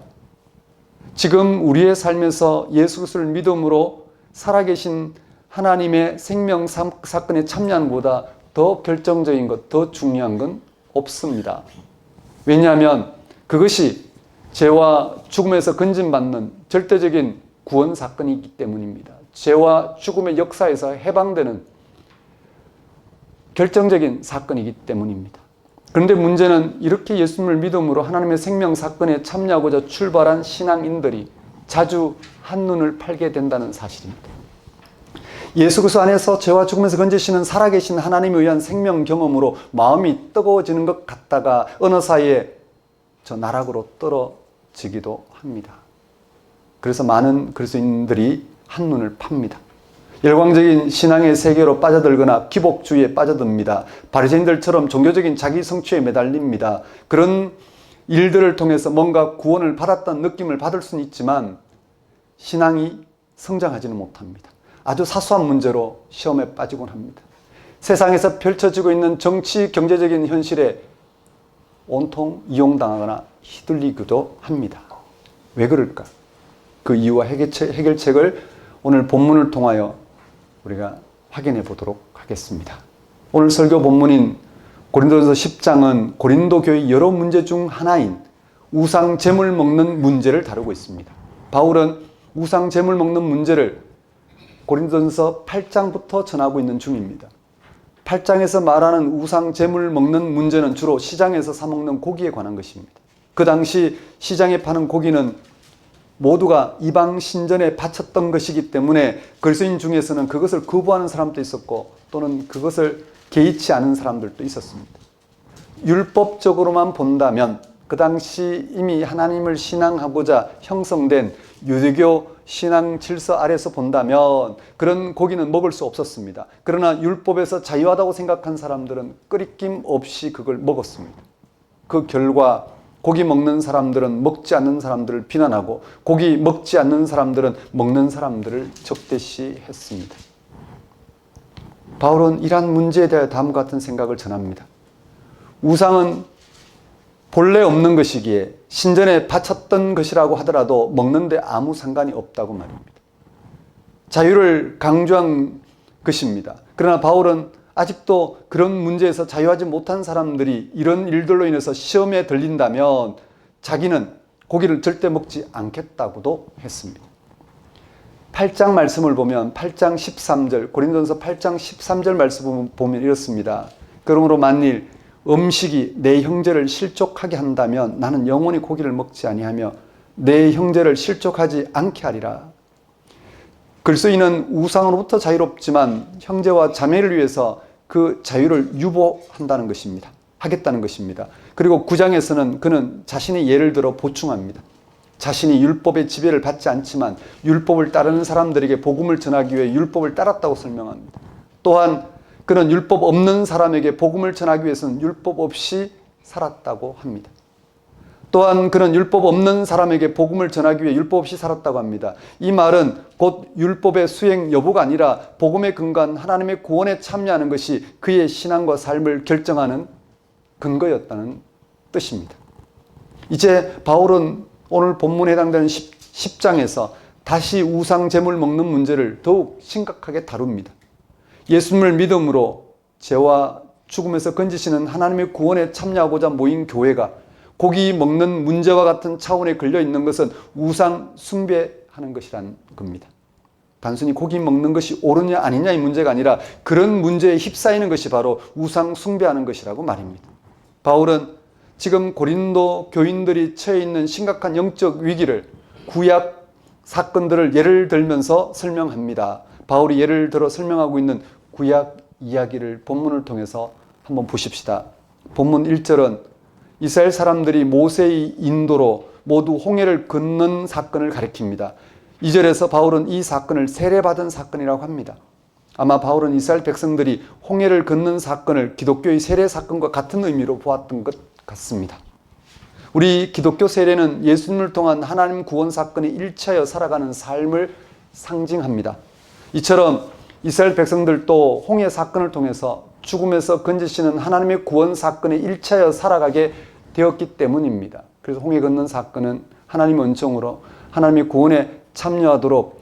지금 우리의 삶에서 예수 그리스도를 믿음으로 살아계신 하나님의 생명 사건에 참여하는 것보다 더 결정적인 것, 더 중요한 건 없습니다. 왜냐하면 그것이 죄와 죽음에서 건진받는 절대적인 구원 사건이기 때문입니다. 죄와 죽음의 역사에서 해방되는 결정적인 사건이기 때문입니다. 그런데 문제는 이렇게 예수님을 믿음으로 하나님의 생명 사건에 참여하고자 출발한 신앙인들이 자주 한눈을 팔게 된다는 사실입니다. 예수 그리스도 안에서 죄와 죽음에서 건지시는 살아계신 하나님에 의한 생명 경험으로 마음이 뜨거워지는 것 같다가 어느 사이에 저 나락으로 떨어지기도 합니다. 그래서 많은 그리스도인들이 한눈을 팝니다. 열광적인 신앙의 세계로 빠져들거나 기복주의에 빠져듭니다. 바리새인들처럼 종교적인 자기 성취에 매달립니다. 그런 일들을 통해서 뭔가 구원을 받았다는 느낌을 받을 수는 있지만 신앙이 성장하지는 못합니다. 아주 사소한 문제로 시험에 빠지곤 합니다. 세상에서 펼쳐지고 있는 정치, 경제적인 현실에 온통 이용당하거나 휘둘리기도 합니다. 왜 그럴까? 그 이유와 해결책을 오늘 본문을 통하여 우리가 확인해 보도록 하겠습니다. 오늘 설교 본문인 고린도전서 10장은 고린도 교회의 여러 문제 중 하나인 우상 제물 먹는 문제를 다루고 있습니다. 바울은 우상 제물 먹는 문제를 고린도전서 8장부터 전하고 있는 중입니다. 8장에서 말하는 우상 제물 먹는 문제는 주로 시장에서 사 먹는 고기에 관한 것입니다. 그 당시 시장에 파는 고기는 모두가 이방 신전에 바쳤던 것이기 때문에 그리스도인 중에서는 그것을 거부하는 사람도 있었고 또는 그것을 개의치 않은 사람들도 있었습니다. 율법적으로만 본다면 그 당시 이미 하나님을 신앙하고자 형성된 유대교 신앙 질서 아래서 본다면 그런 고기는 먹을 수 없었습니다. 그러나 율법에서 자유하다고 생각한 사람들은 끄리낌 없이 그걸 먹었습니다. 그 결과 고기 먹는 사람들은 먹지 않는 사람들을 비난하고 고기 먹지 않는 사람들은 먹는 사람들을 적대시했습니다. 바울은 이러한 문제에 대해 다음과 같은 생각을 전합니다. 우상은 본래 없는 것이기에 신전에 바쳤던 것이라고 하더라도 먹는데 아무 상관이 없다고 말입니다. 자유를 강조한 것입니다. 그러나 바울은 아직도 그런 문제에서 자유하지 못한 사람들이 이런 일들로 인해서 시험에 들린다면 자기는 고기를 절대 먹지 않겠다고도 했습니다. 8장 말씀을 보면 8장 13절 고린도전서 8장 13절 말씀을 보면 이렇습니다. 그러므로 만일 음식이 내 형제를 실족하게 한다면 나는 영원히 고기를 먹지 아니하며 내 형제를 실족하지 않게 하리라. 그리스도인은 우상으로부터 자유롭지만 형제와 자매를 위해서 그 자유를 유보한다는 것입니다. 하겠다는 것입니다. 그리고 9장에서는 그는 자신의 예를 들어 보충합니다. 자신이 율법의 지배를 받지 않지만 율법을 따르는 사람들에게 복음을 전하기 위해 율법을 따랐다고 설명합니다. 또한 그는 율법 없는 사람에게 복음을 전하기 위해서는 율법 없이 살았다고 합니다. 또한 그는 율법 없는 사람에게 복음을 전하기 위해 율법 없이 살았다고 합니다. 이 말은 곧 율법의 수행 여부가 아니라 복음에 근거한 하나님의 구원에 참여하는 것이 그의 신앙과 삶을 결정하는 근거였다는 뜻입니다. 이제 바울은 오늘 본문에 해당되는 10장에서 다시 우상 제물 먹는 문제를 더욱 심각하게 다룹니다. 예수님을 믿음으로 죄와 죽음에서 건지시는 하나님의 구원에 참여하고자 모인 교회가 고기 먹는 문제와 같은 차원에 걸려 있는 것은 우상 숭배하는 것이라는 겁니다. 단순히 고기 먹는 것이 옳으냐 아니냐의 문제가 아니라 그런 문제에 휩싸이는 것이 바로 우상 숭배하는 것이라고 말입니다. 바울은 지금 고린도 교인들이 처해 있는 심각한 영적 위기를 구약 사건들을 예를 들면서 설명합니다. 바울이 예를 들어 설명하고 있는 구약 이야기를 본문을 통해서 한번 보십시다. 본문 1절은 이스라엘 사람들이 모세의 인도로 모두 홍해를 건넌 사건을 가리킵니다. 2절에서 바울은 이 사건을 세례받은 사건이라고 합니다. 아마 바울은 이스라엘 백성들이 홍해를 건넌 사건을 기독교의 세례 사건과 같은 의미로 보았던 것 같습니다. 우리 기독교 세례는 예수님을 통한 하나님 구원 사건에 일치하여 살아가는 삶을 상징합니다. 이처럼 이스라엘 백성들도 홍해 사건을 통해서 죽음에서 건지시는 하나님의 구원 사건에 일치하여 살아가게 되었기 때문입니다. 그래서 홍해 건넌 사건은 하나님의 은총으로 하나님의 구원에 참여하도록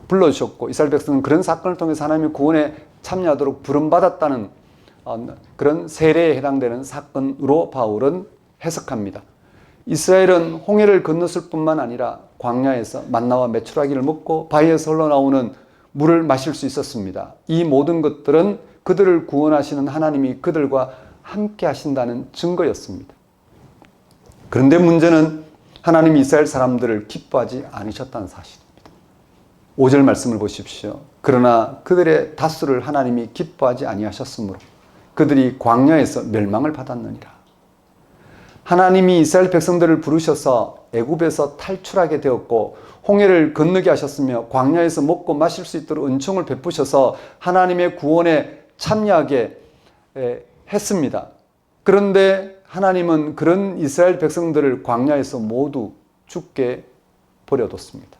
불러주셨고 이스라엘 백성은 그런 사건을 통해서 하나님의 구원에 참여하도록 부름받았다는 그런 세례에 해당되는 사건으로 바울은 해석합니다. 이스라엘은 홍해를 건넜을 뿐만 아니라 광야에서 만나와 메추라기를 먹고 바위에서 흘러나오는 물을 마실 수 있었습니다. 이 모든 것들은 그들을 구원하시는 하나님이 그들과 함께 하신다는 증거였습니다. 그런데 문제는 하나님이 이스라엘 사람들을 기뻐하지 않으셨다는 사실입니다. 5절 말씀을 보십시오. 그러나 그들의 다수를 하나님이 기뻐하지 아니하셨으므로 그들이 광야에서 멸망을 받았느니라. 하나님이 이스라엘 백성들을 부르셔서 애굽에서 탈출하게 되었고 홍해를 건너게 하셨으며 광야에서 먹고 마실 수 있도록 은총을 베푸셔서 하나님의 구원에 참여하게 했습니다. 그런데 하나님은 그런 이스라엘 백성들을 광야에서 모두 죽게 버려뒀습니다.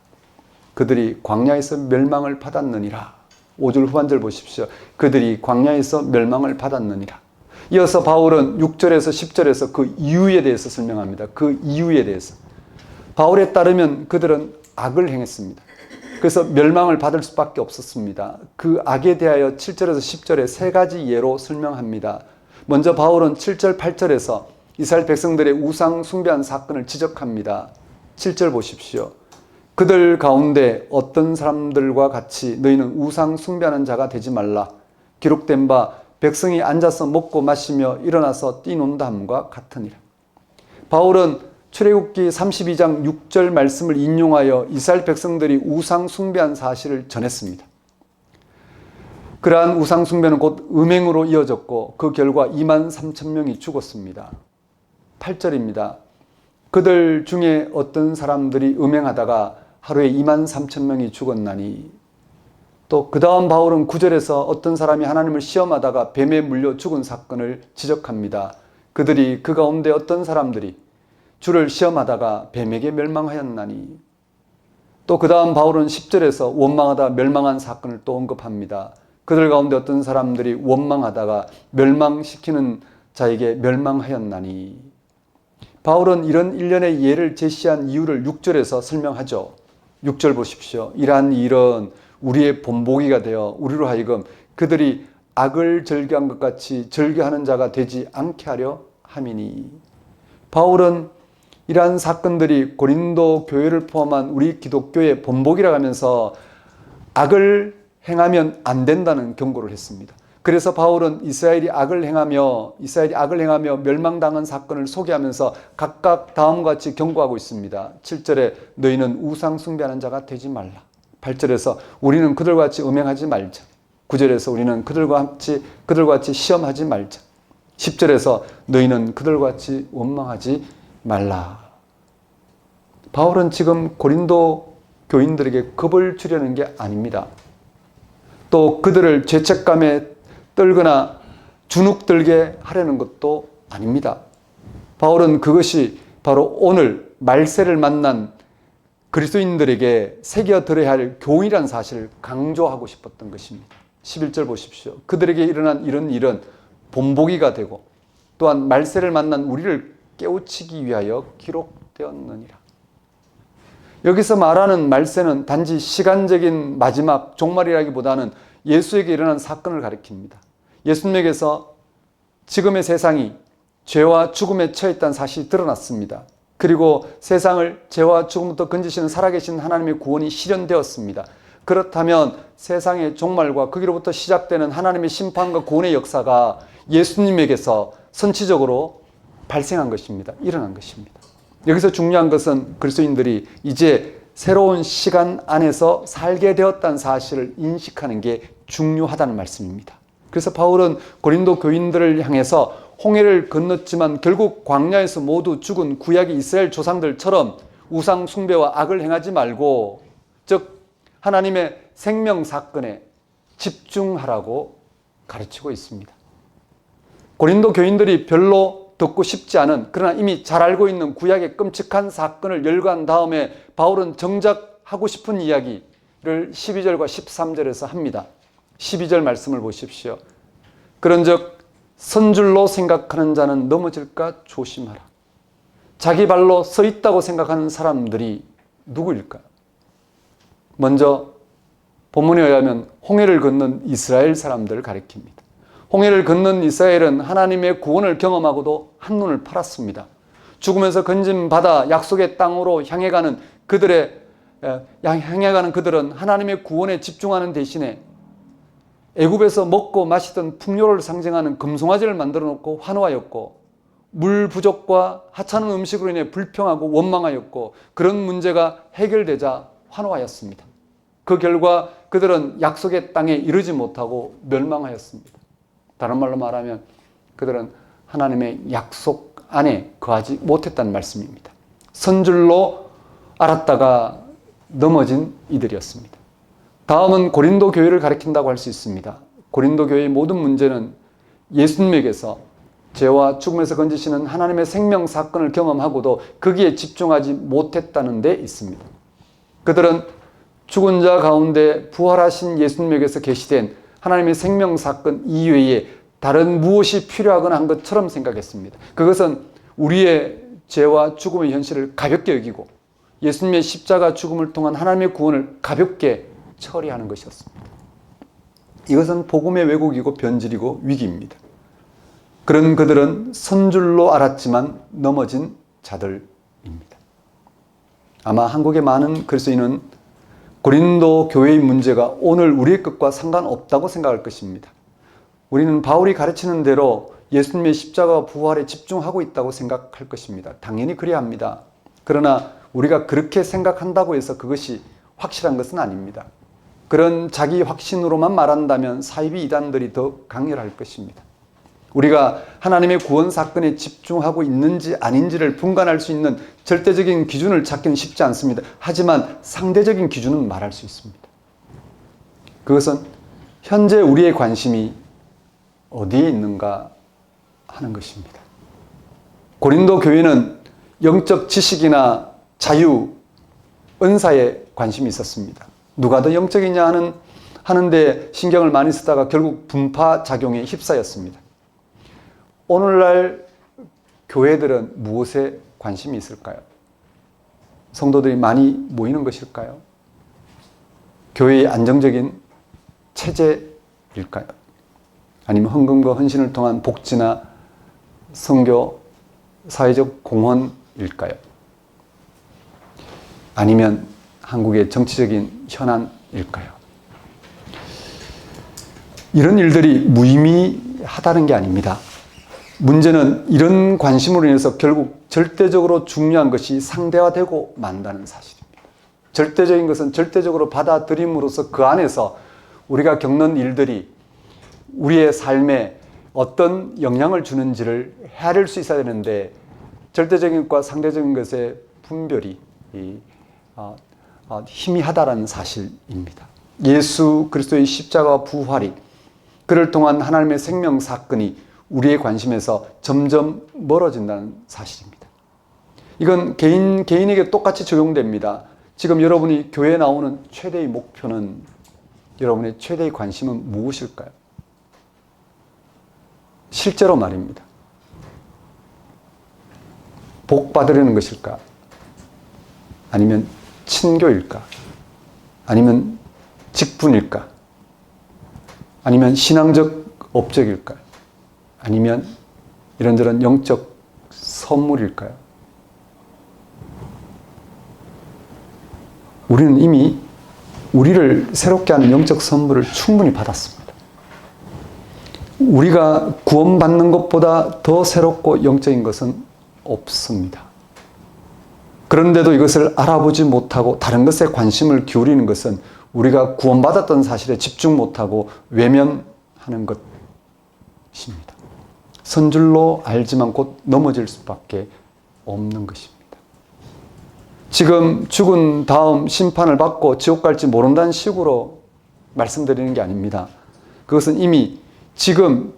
그들이 광야에서 멸망을 받았느니라. 5절 후반절 보십시오. 그들이 광야에서 멸망을 받았느니라. 이어서 바울은 6절에서 10절에서 그 이유에 대해서 설명합니다. 그 이유에 대해서. 바울에 따르면 그들은 악을 행했습니다. 그래서 멸망을 받을 수밖에 없었습니다. 그 악에 대하여 7절에서 10절에 세 가지 예로 설명합니다. 먼저 바울은 7절, 8절에서 이스라엘 백성들의 우상 숭배한 사건을 지적합니다. 7절 보십시오. 그들 가운데 어떤 사람들과 같이 너희는 우상 숭배하는 자가 되지 말라. 기록된 바 백성이 앉아서 먹고 마시며 일어나서 뛰논다 함과 같으니라. 바울은 출애굽기 32장 6절 말씀을 인용하여 이스라엘 백성들이 우상 숭배한 사실을 전했습니다. 그러한 우상 숭배는 곧 음행으로 이어졌고 그 결과 2만 3천 명이 죽었습니다. 8절입니다. 그들 중에 어떤 사람들이 음행하다가 하루에 2만 3천 명이 죽었나니. 또 그 다음 바울은 9절에서 어떤 사람이 하나님을 시험하다가 뱀에 물려 죽은 사건을 지적합니다. 그들이 그 가운데 어떤 사람들이 주를 시험하다가 뱀에게 멸망하였나니. 또 그 다음 바울은 10절에서 원망하다 멸망한 사건을 또 언급합니다. 그들 가운데 어떤 사람들이 원망하다가 멸망시키는 자에게 멸망하였나니. 바울은 이런 일련의 예를 제시한 이유를 6절에서 설명하죠. 6절 보십시오. 이러한 일은 우리의 본보기가 되어 우리로 하여금 그들이 악을 절개한 것 같이 절개하는 자가 되지 않게 하려 함이니. 바울은 이러한 사건들이 고린도 교회를 포함한 우리 기독교의 본보기라 하면서 악을 행하면 안 된다는 경고를 했습니다. 그래서 바울은 이스라엘이 악을 행하며 멸망당한 사건을 소개하면서 각각 다음과 같이 경고하고 있습니다. 7절에 너희는 우상 숭배하는 자가 되지 말라. 8절에서 우리는 그들과 같이 음행하지 말자. 9절에서 우리는 그들과 같이 시험하지 말자. 10절에서 너희는 그들과 같이 원망하지 말라. 바울은 지금 고린도 교인들에게 겁을 주려는 게 아닙니다. 또 그들을 죄책감에 떨거나 주눅들게 하려는 것도 아닙니다. 바울은 그것이 바로 오늘 말세를 만난 그리스도인들에게 새겨들어야 할 교훈이라는 사실을 강조하고 싶었던 것입니다. 11절 보십시오. 그들에게 일어난 이런 일은 본보기가 되고 또한 말세를 만난 우리를 깨우치기 위하여 기록되었느니라. 여기서 말하는 말세는 단지 시간적인 마지막 종말이라기보다는 예수에게 일어난 사건을 가리킵니다. 예수님에게서 지금의 세상이 죄와 죽음에 처했다는 사실이 드러났습니다. 그리고 세상을 죄와 죽음부터 건지시는 살아계신 하나님의 구원이 실현되었습니다. 그렇다면 세상의 종말과 거기로부터 시작되는 하나님의 심판과 구원의 역사가 예수님에게서 선치적으로 발생한 것입니다. 일어난 것입니다. 여기서 중요한 것은 그리스도인들이 이제 새로운 시간 안에서 살게 되었다는 사실을 인식하는 게 중요하다는 말씀입니다. 그래서 바울은 고린도 교인들을 향해서 홍해를 건넜지만 결국 광야에서 모두 죽은 구약의 이스라엘 조상들처럼 우상 숭배와 악을 행하지 말고, 즉 하나님의 생명 사건에 집중하라고 가르치고 있습니다. 고린도 교인들이 별로 듣고 싶지 않은, 그러나 이미 잘 알고 있는 구약의 끔찍한 사건을 열거한 다음에 바울은 정작 하고 싶은 이야기를 12절과 13절에서 합니다. 12절 말씀을 보십시오. 그런즉 선줄로 생각하는 자는 넘어질까 조심하라. 자기 발로 서 있다고 생각하는 사람들이 누구일까요? 먼저 본문에 의하면 홍해를 건넌 이스라엘 사람들을 가리킵니다. 홍해를 건넌 이스라엘은 하나님의 구원을 경험하고도 한눈을 팔았습니다. 죽으면서 건짐받아 약속의 땅으로 향해가는 그들은 하나님의 구원에 집중하는 대신에 애굽에서 먹고 마시던 풍요를 상징하는 금송아지를 만들어 놓고 환호하였고, 물 부족과 하찮은 음식으로 인해 불평하고 원망하였고, 그런 문제가 해결되자 환호하였습니다. 그 결과 그들은 약속의 땅에 이르지 못하고 멸망하였습니다. 다른 말로 말하면 그들은 하나님의 약속 안에 거하지 못했다는 말씀입니다. 선줄로 알았다가 넘어진 이들이었습니다. 다음은 고린도 교회를 가리킨다고 할 수 있습니다. 고린도 교회의 모든 문제는 예수님에게서 죄와 죽음에서 건지시는 하나님의 생명 사건을 경험하고도 거기에 집중하지 못했다는 데 있습니다. 그들은 죽은 자 가운데 부활하신 예수님에게서 계시된 하나님의 생명 사건 이외에 다른 무엇이 필요하거나 한 것처럼 생각했습니다. 그것은 우리의 죄와 죽음의 현실을 가볍게 여기고 예수님의 십자가 죽음을 통한 하나님의 구원을 가볍게 처리하는 것이었습니다. 이것은 복음의 왜곡이고 변질이고 위기입니다. 그런 그들은 선줄로 알았지만 넘어진 자들입니다. 아마 한국의 많은 그리스도인은 고린도 교회의 문제가 오늘 우리의 것과 상관없다고 생각할 것입니다. 우리는 바울이 가르치는 대로 예수님의 십자가와 부활에 집중하고 있다고 생각할 것입니다. 당연히 그래야 합니다. 그러나 우리가 그렇게 생각한다고 해서 그것이 확실한 것은 아닙니다. 그런 자기 확신으로만 말한다면 사이비 이단들이 더 강렬할 것입니다. 우리가 하나님의 구원 사건에 집중하고 있는지 아닌지를 분간할 수 있는 절대적인 기준을 찾기는 쉽지 않습니다. 하지만 상대적인 기준은 말할 수 있습니다. 그것은 현재 우리의 관심이 어디에 있는가 하는 것입니다. 고린도 교회는 영적 지식이나 자유, 은사에 관심이 있었습니다. 누가 더 영적이냐 하는데 신경을 많이 쓰다가 결국 분파 작용에 휩싸였습니다. 오늘날 교회들은 무엇에 관심이 있을까요? 성도들이 많이 모이는 것일까요? 교회의 안정적인 체제일까요? 아니면 헌금과 헌신을 통한 복지나 선교, 사회적 공헌일까요? 아니면 한국의 정치적인 현안일까요? 이런 일들이 무의미하다는 게 아닙니다. 문제는 이런 관심으로 인해서 결국 절대적으로 중요한 것이 상대화되고 만다는 사실입니다. 절대적인 것은 절대적으로 받아들임으로써 그 안에서 우리가 겪는 일들이 우리의 삶에 어떤 영향을 주는지를 헤아릴 수 있어야 되는데 절대적인 것과 상대적인 것의 분별이 희미하다는 사실입니다. 예수 그리스도의 십자가와 부활이 그를 통한 하나님의 생명 사건이 우리의 관심에서 점점 멀어진다는 사실입니다. 이건 개인에게 똑같이 적용됩니다. 지금 여러분이 교회에 나오는 최대의 목표는, 여러분의 최대의 관심은 무엇일까요? 실제로 말입니다. 복 받으려는 것일까? 아니면 친교일까? 아니면 직분일까? 아니면 신앙적 업적일까? 아니면 이런저런 영적 선물일까요? 우리는 이미 우리를 새롭게 하는 영적 선물을 충분히 받았습니다. 우리가 구원받는 것보다 더 새롭고 영적인 것은 없습니다. 그런데도 이것을 알아보지 못하고 다른 것에 관심을 기울이는 것은 우리가 구원받았던 사실에 집중 못하고 외면하는 것입니다. 선줄로 알지만 곧 넘어질 수밖에 없는 것입니다. 지금 죽은 다음 심판을 받고 지옥 갈지 모른다는 식으로 말씀드리는 게 아닙니다. 그것은 이미 지금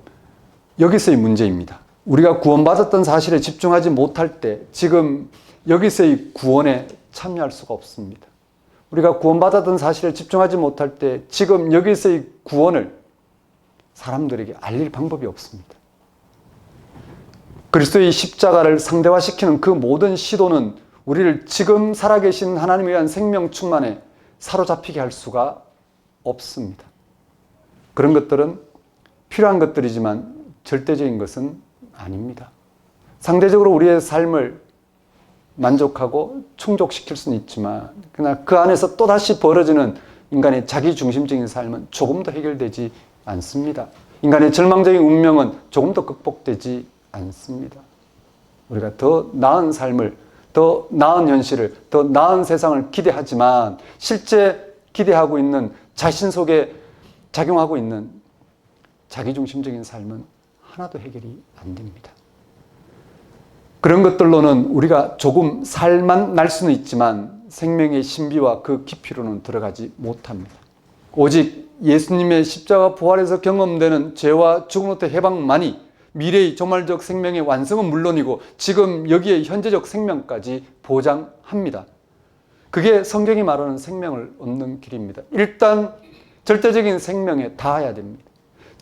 여기서의 문제입니다. 우리가 구원받았던 사실에 집중하지 못할 때 지금 여기서의 구원에 참여할 수가 없습니다. 우리가 구원받았던 사실에 집중하지 못할 때 지금 여기서의 구원을 사람들에게 알릴 방법이 없습니다. 그리스도의 십자가를 상대화시키는 그 모든 시도는 우리를 지금 살아계신 하나님에 의한 생명 충만에 사로잡히게 할 수가 없습니다. 그런 것들은 필요한 것들이지만 절대적인 것은 아닙니다. 상대적으로 우리의 삶을 만족하고 충족시킬 수는 있지만 그러나 그 안에서 또다시 벌어지는 인간의 자기중심적인 삶은 조금 더 해결되지 않습니다. 인간의 절망적인 운명은 조금 더 극복되지 않습니다. 우리가 더 나은 삶을, 더 나은 현실을, 더 나은 세상을 기대하지만 실제 기대하고 있는 자신 속에 작용하고 있는 자기중심적인 삶은 하나도 해결이 안 됩니다. 그런 것들로는 우리가 조금 살만 날 수는 있지만 생명의 신비와 그 깊이로는 들어가지 못합니다. 오직 예수님의 십자가 부활에서 경험되는 죄와 죽음으로부터 해방만이 미래의 종말적 생명의 완성은 물론이고 지금 여기에 현재적 생명까지 보장합니다. 그게 성경이 말하는 생명을 얻는 길입니다. 일단 절대적인 생명에 닿아야 됩니다.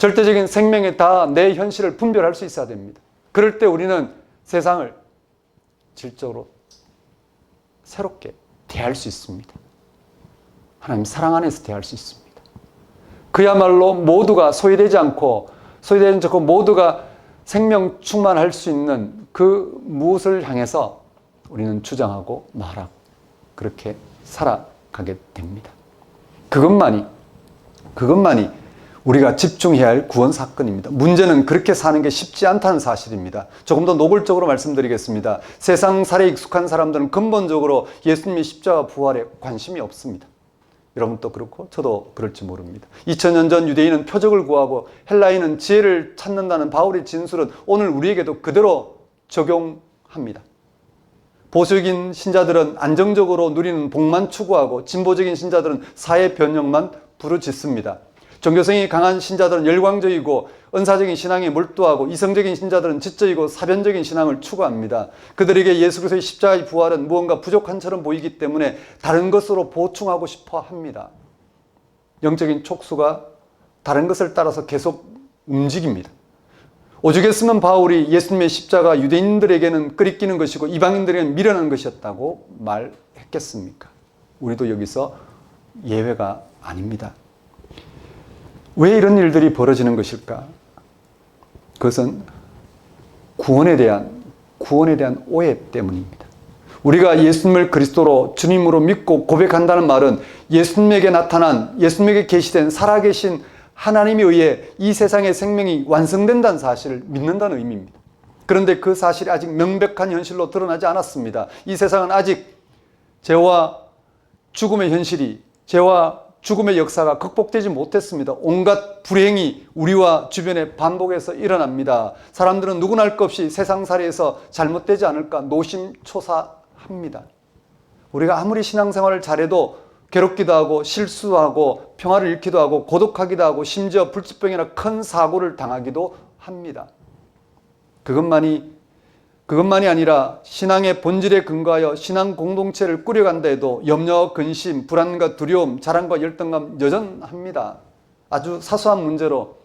절대적인 생명에 다 내 현실을 분별할 수 있어야 됩니다. 그럴 때 우리는 세상을 질적으로 새롭게 대할 수 있습니다. 하나님 사랑 안에서 대할 수 있습니다. 그야말로 모두가 소외되지 않고 모두가 생명 충만할 수 있는 그 무엇을 향해서 우리는 주장하고 말하고 그렇게 살아가게 됩니다. 그것만이 우리가 집중해야 할 구원 사건입니다. 문제는 그렇게 사는 게 쉽지 않다는 사실입니다. 조금 더 노골적으로 말씀드리겠습니다. 세상 살에 익숙한 사람들은 근본적으로 예수님의 십자가 부활에 관심이 없습니다. 여러분도 그렇고 저도 그럴지 모릅니다. 2000년 전 유대인은 표적을 구하고 헬라인은 지혜를 찾는다는 바울의 진술은 오늘 우리에게도 그대로 적용합니다. 보수적인 신자들은 안정적으로 누리는 복만 추구하고 진보적인 신자들은 사회 변혁만 부르짖습니다. 종교성이 강한 신자들은 열광적이고 은사적인 신앙에 몰두하고 이성적인 신자들은 지적이고 사변적인 신앙을 추구합니다. 그들에게 예수 그리스도의 십자가의 부활은 무언가 부족한 처럼 보이기 때문에 다른 것으로 보충하고 싶어 합니다. 영적인 촉수가 다른 것을 따라서 계속 움직입니다. 오죽했으면 바울이 예수님의 십자가 유대인들에게는 끄리끼는 것이고 이방인들에게는 미련한 것이었다고 말했겠습니까? 우리도 여기서 예외가 아닙니다. 왜 이런 일들이 벌어지는 것일까? 그것은 구원에 대한 오해 때문입니다. 우리가 예수님을 그리스도로 주님으로 믿고 고백한다는 말은 예수님에게 계시된 살아계신 하나님에 의해 이 세상의 생명이 완성된다는 사실을 믿는다는 의미입니다. 그런데 그 사실이 아직 명백한 현실로 드러나지 않았습니다. 이 세상은 아직 죄와 죽음의 현실이, 죄와 죽음의 역사가 극복되지 못했습니다. 온갖 불행이 우리와 주변에 반복해서 일어납니다. 사람들은 누구나 할 것 없이 세상살이에서 잘못되지 않을까 노심초사합니다. 우리가 아무리 신앙생활을 잘해도 괴롭기도 하고 실수하고 평화를 잃기도 하고 고독하기도 하고 심지어 불치병이나 큰 사고를 당하기도 합니다. 그것만이 아니라 신앙의 본질에 근거하여 신앙 공동체를 꾸려간다 해도 염려, 근심, 불안과 두려움, 자랑과 열등감 여전합니다. 아주 사소한 문제로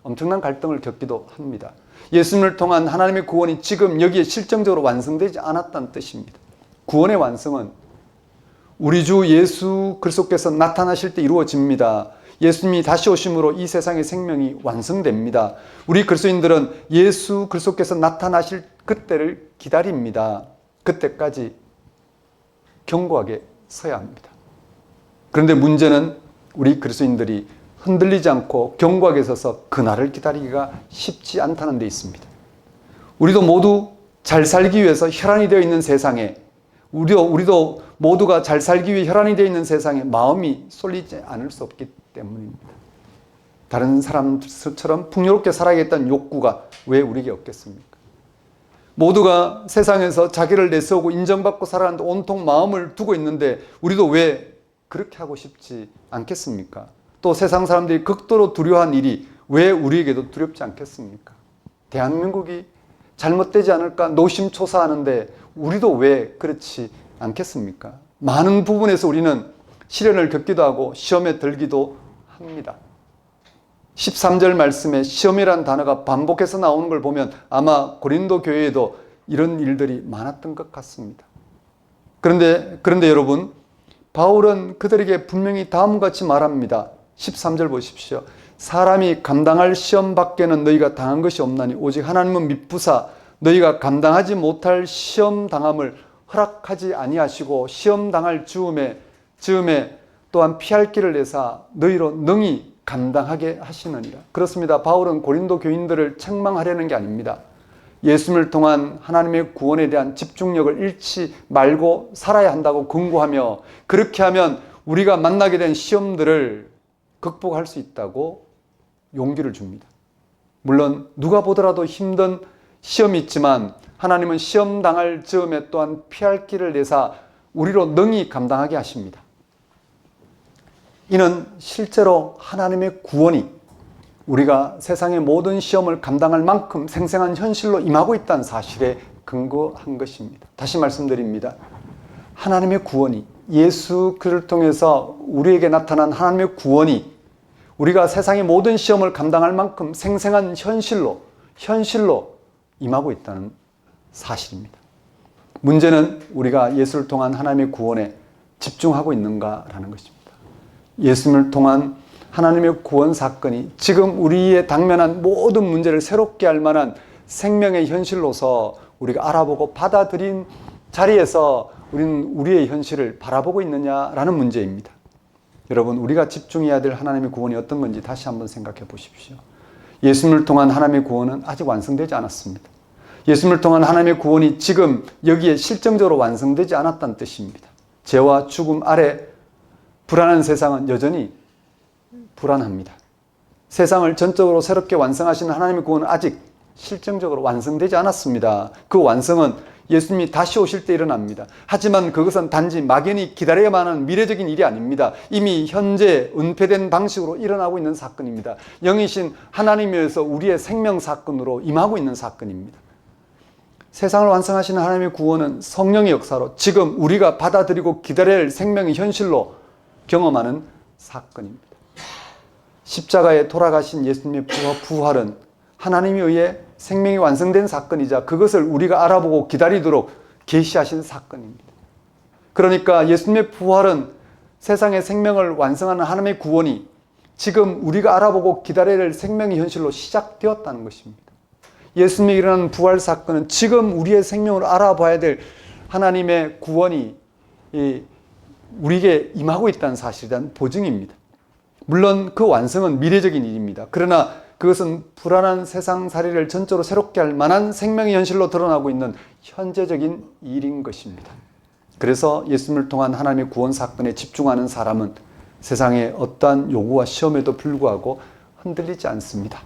엄청난 갈등을 겪기도 합니다. 예수님을 통한 하나님의 구원이 지금 여기에 실정적으로 완성되지 않았다는 뜻입니다. 구원의 완성은 우리 주 예수 그리스도께서 나타나실 때 이루어집니다. 예수님이 다시 오심으로 이 세상의 생명이 완성됩니다. 우리 그리스도인들은 예수 그리스도께서 나타나실 그때를 기다립니다. 그때까지 견고하게 서야 합니다. 그런데 문제는 우리 그리스도인들이 흔들리지 않고 견고하게 서서 그날을 기다리기가 쉽지 않다는 데 있습니다. 우리도 모두 잘 살기 위해서 혈안이 되어 있는 세상에 우리도 모두가 잘 살기 위해 혈안이 되어 있는 세상에 마음이 쏠리지 않을 수 없기 때문입니다. 다른 사람처럼 풍요롭게 살아야겠다는 욕구가 왜 우리에게 없겠습니까? 모두가 세상에서 자기를 내세우고 인정받고 살아가는데 온통 마음을 두고 있는데 우리도 왜 그렇게 하고 싶지 않겠습니까? 또 세상 사람들이 극도로 두려워한 일이 왜 우리에게도 두렵지 않겠습니까? 대한민국이 잘못되지 않을까 노심초사하는데 우리도 왜 그렇지 않겠습니까? 많은 부분에서 우리는 시련을 겪기도 하고 시험에 들기도 합니다. 13절 말씀에 시험이라는 단어가 반복해서 나오는 걸 보면 아마 고린도 교회에도 이런 일들이 많았던 것 같습니다. 그런데 여러분, 바울은 그들에게 분명히 다음과 같이 말합니다. 13절 보십시오. 사람이 감당할 시험 밖에는 너희가 당한 것이 없나니 오직 하나님은 미쁘사 너희가 감당하지 못할 시험 당함을 허락하지 아니하시고 시험 당할 즈음에 또한 피할 길을 내사 너희로 능히 감당하게 하시느니라. 그렇습니다. 바울은 고린도 교인들을 책망하려는 게 아닙니다. 예수님을 통한 하나님의 구원에 대한 집중력을 잃지 말고 살아야 한다고 권고하며 그렇게 하면 우리가 만나게 된 시험들을 극복할 수 있다고 용기를 줍니다. 물론 누가 보더라도 힘든 시험이 있지만 하나님은 시험 당할 즈음에 또한 피할 길을 내사 우리로 능히 감당하게 하십니다. 이는 실제로 하나님의 구원이 우리가 세상의 모든 시험을 감당할 만큼 생생한 현실로 임하고 있다는 사실에 근거한 것입니다. 다시 말씀드립니다. 하나님의 구원이 예수 그를 통해서 우리에게 나타난 하나님의 구원이 우리가 세상의 모든 시험을 감당할 만큼 생생한 현실로 임하고 있다는 사실입니다. 문제는 우리가 예수를 통한 하나님의 구원에 집중하고 있는가라는 것입니다. 예수님을 통한 하나님의 구원 사건이 지금 우리의 당면한 모든 문제를 새롭게 할 만한 생명의 현실로서 우리가 알아보고 받아들인 자리에서 우리는 우리의 현실을 바라보고 있느냐라는 문제입니다. 여러분, 우리가 집중해야 될 하나님의 구원이 어떤 건지 다시 한번 생각해 보십시오. 예수님을 통한 하나님의 구원은 아직 완성되지 않았습니다. 예수님을 통한 하나님의 구원이 지금 여기에 실정적으로 완성되지 않았다는 뜻입니다. 죄와 죽음 아래 불안한 세상은 여전히 불안합니다. 세상을 전적으로 새롭게 완성하시는 하나님의 구원은 아직 실정적으로 완성되지 않았습니다. 그 완성은 예수님이 다시 오실 때 일어납니다. 하지만 그것은 단지 막연히 기다려야만 하는 미래적인 일이 아닙니다. 이미 현재 은폐된 방식으로 일어나고 있는 사건입니다. 영이신 하나님에서 우리의 생명 사건으로 임하고 있는 사건입니다. 세상을 완성하시는 하나님의 구원은 성령의 역사로 지금 우리가 받아들이고 기다려야 할 생명의 현실로 경험하는 사건입니다. 십자가에 돌아가신 예수님의 부활은 하나님에 의해 생명이 완성된 사건이자 그것을 우리가 알아보고 기다리도록 계시하신 사건입니다. 그러니까 예수님의 부활은 세상의 생명을 완성하는 하나님의 구원이 지금 우리가 알아보고 기다려야 할 생명의 현실로 시작되었다는 것입니다. 예수님이 일어난 부활 사건은 지금 우리의 생명을 알아봐야 될 하나님의 구원이 우리에게 임하고 있다는 사실에 대한 보증입니다. 물론 그 완성은 미래적인 일입니다. 그러나 그것은 불안한 세상살이를 전적으로 새롭게 할 만한 생명의 현실로 드러나고 있는 현재적인 일인 것입니다. 그래서 예수님을 통한 하나님의 구원 사건에 집중하는 사람은 세상의 어떠한 요구와 시험에도 불구하고 흔들리지 않습니다.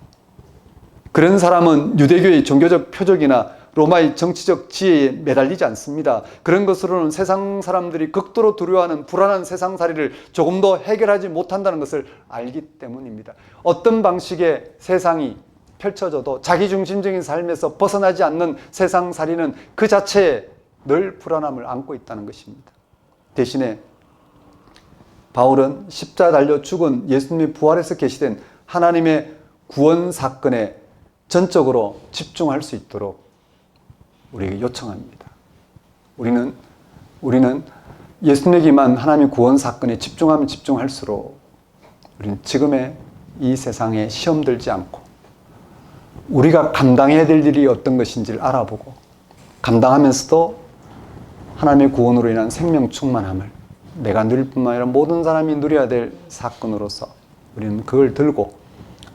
그런 사람은 유대교의 종교적 표적이나 로마의 정치적 지혜에 매달리지 않습니다. 그런 것으로는 세상 사람들이 극도로 두려워하는 불안한 세상살이를 조금 더 해결하지 못한다는 것을 알기 때문입니다. 어떤 방식의 세상이 펼쳐져도 자기중심적인 삶에서 벗어나지 않는 세상살이는 그 자체에 늘 불안함을 안고 있다는 것입니다. 대신에 바울은 십자가 달려 죽은 예수님의 부활에서 계시된 하나님의 구원 사건에 전적으로 집중할 수 있도록 우리에게 요청합니다. 우리는 예수님에게만 하나님의 구원 사건에 집중하면 집중할수록 우리는 지금의 이 세상에 시험 들지 않고 우리가 감당해야 될 일이 어떤 것인지를 알아보고 감당하면서도 하나님의 구원으로 인한 생명 충만함을 내가 누릴 뿐만 아니라 모든 사람이 누려야 될 사건으로서 우리는 그걸 들고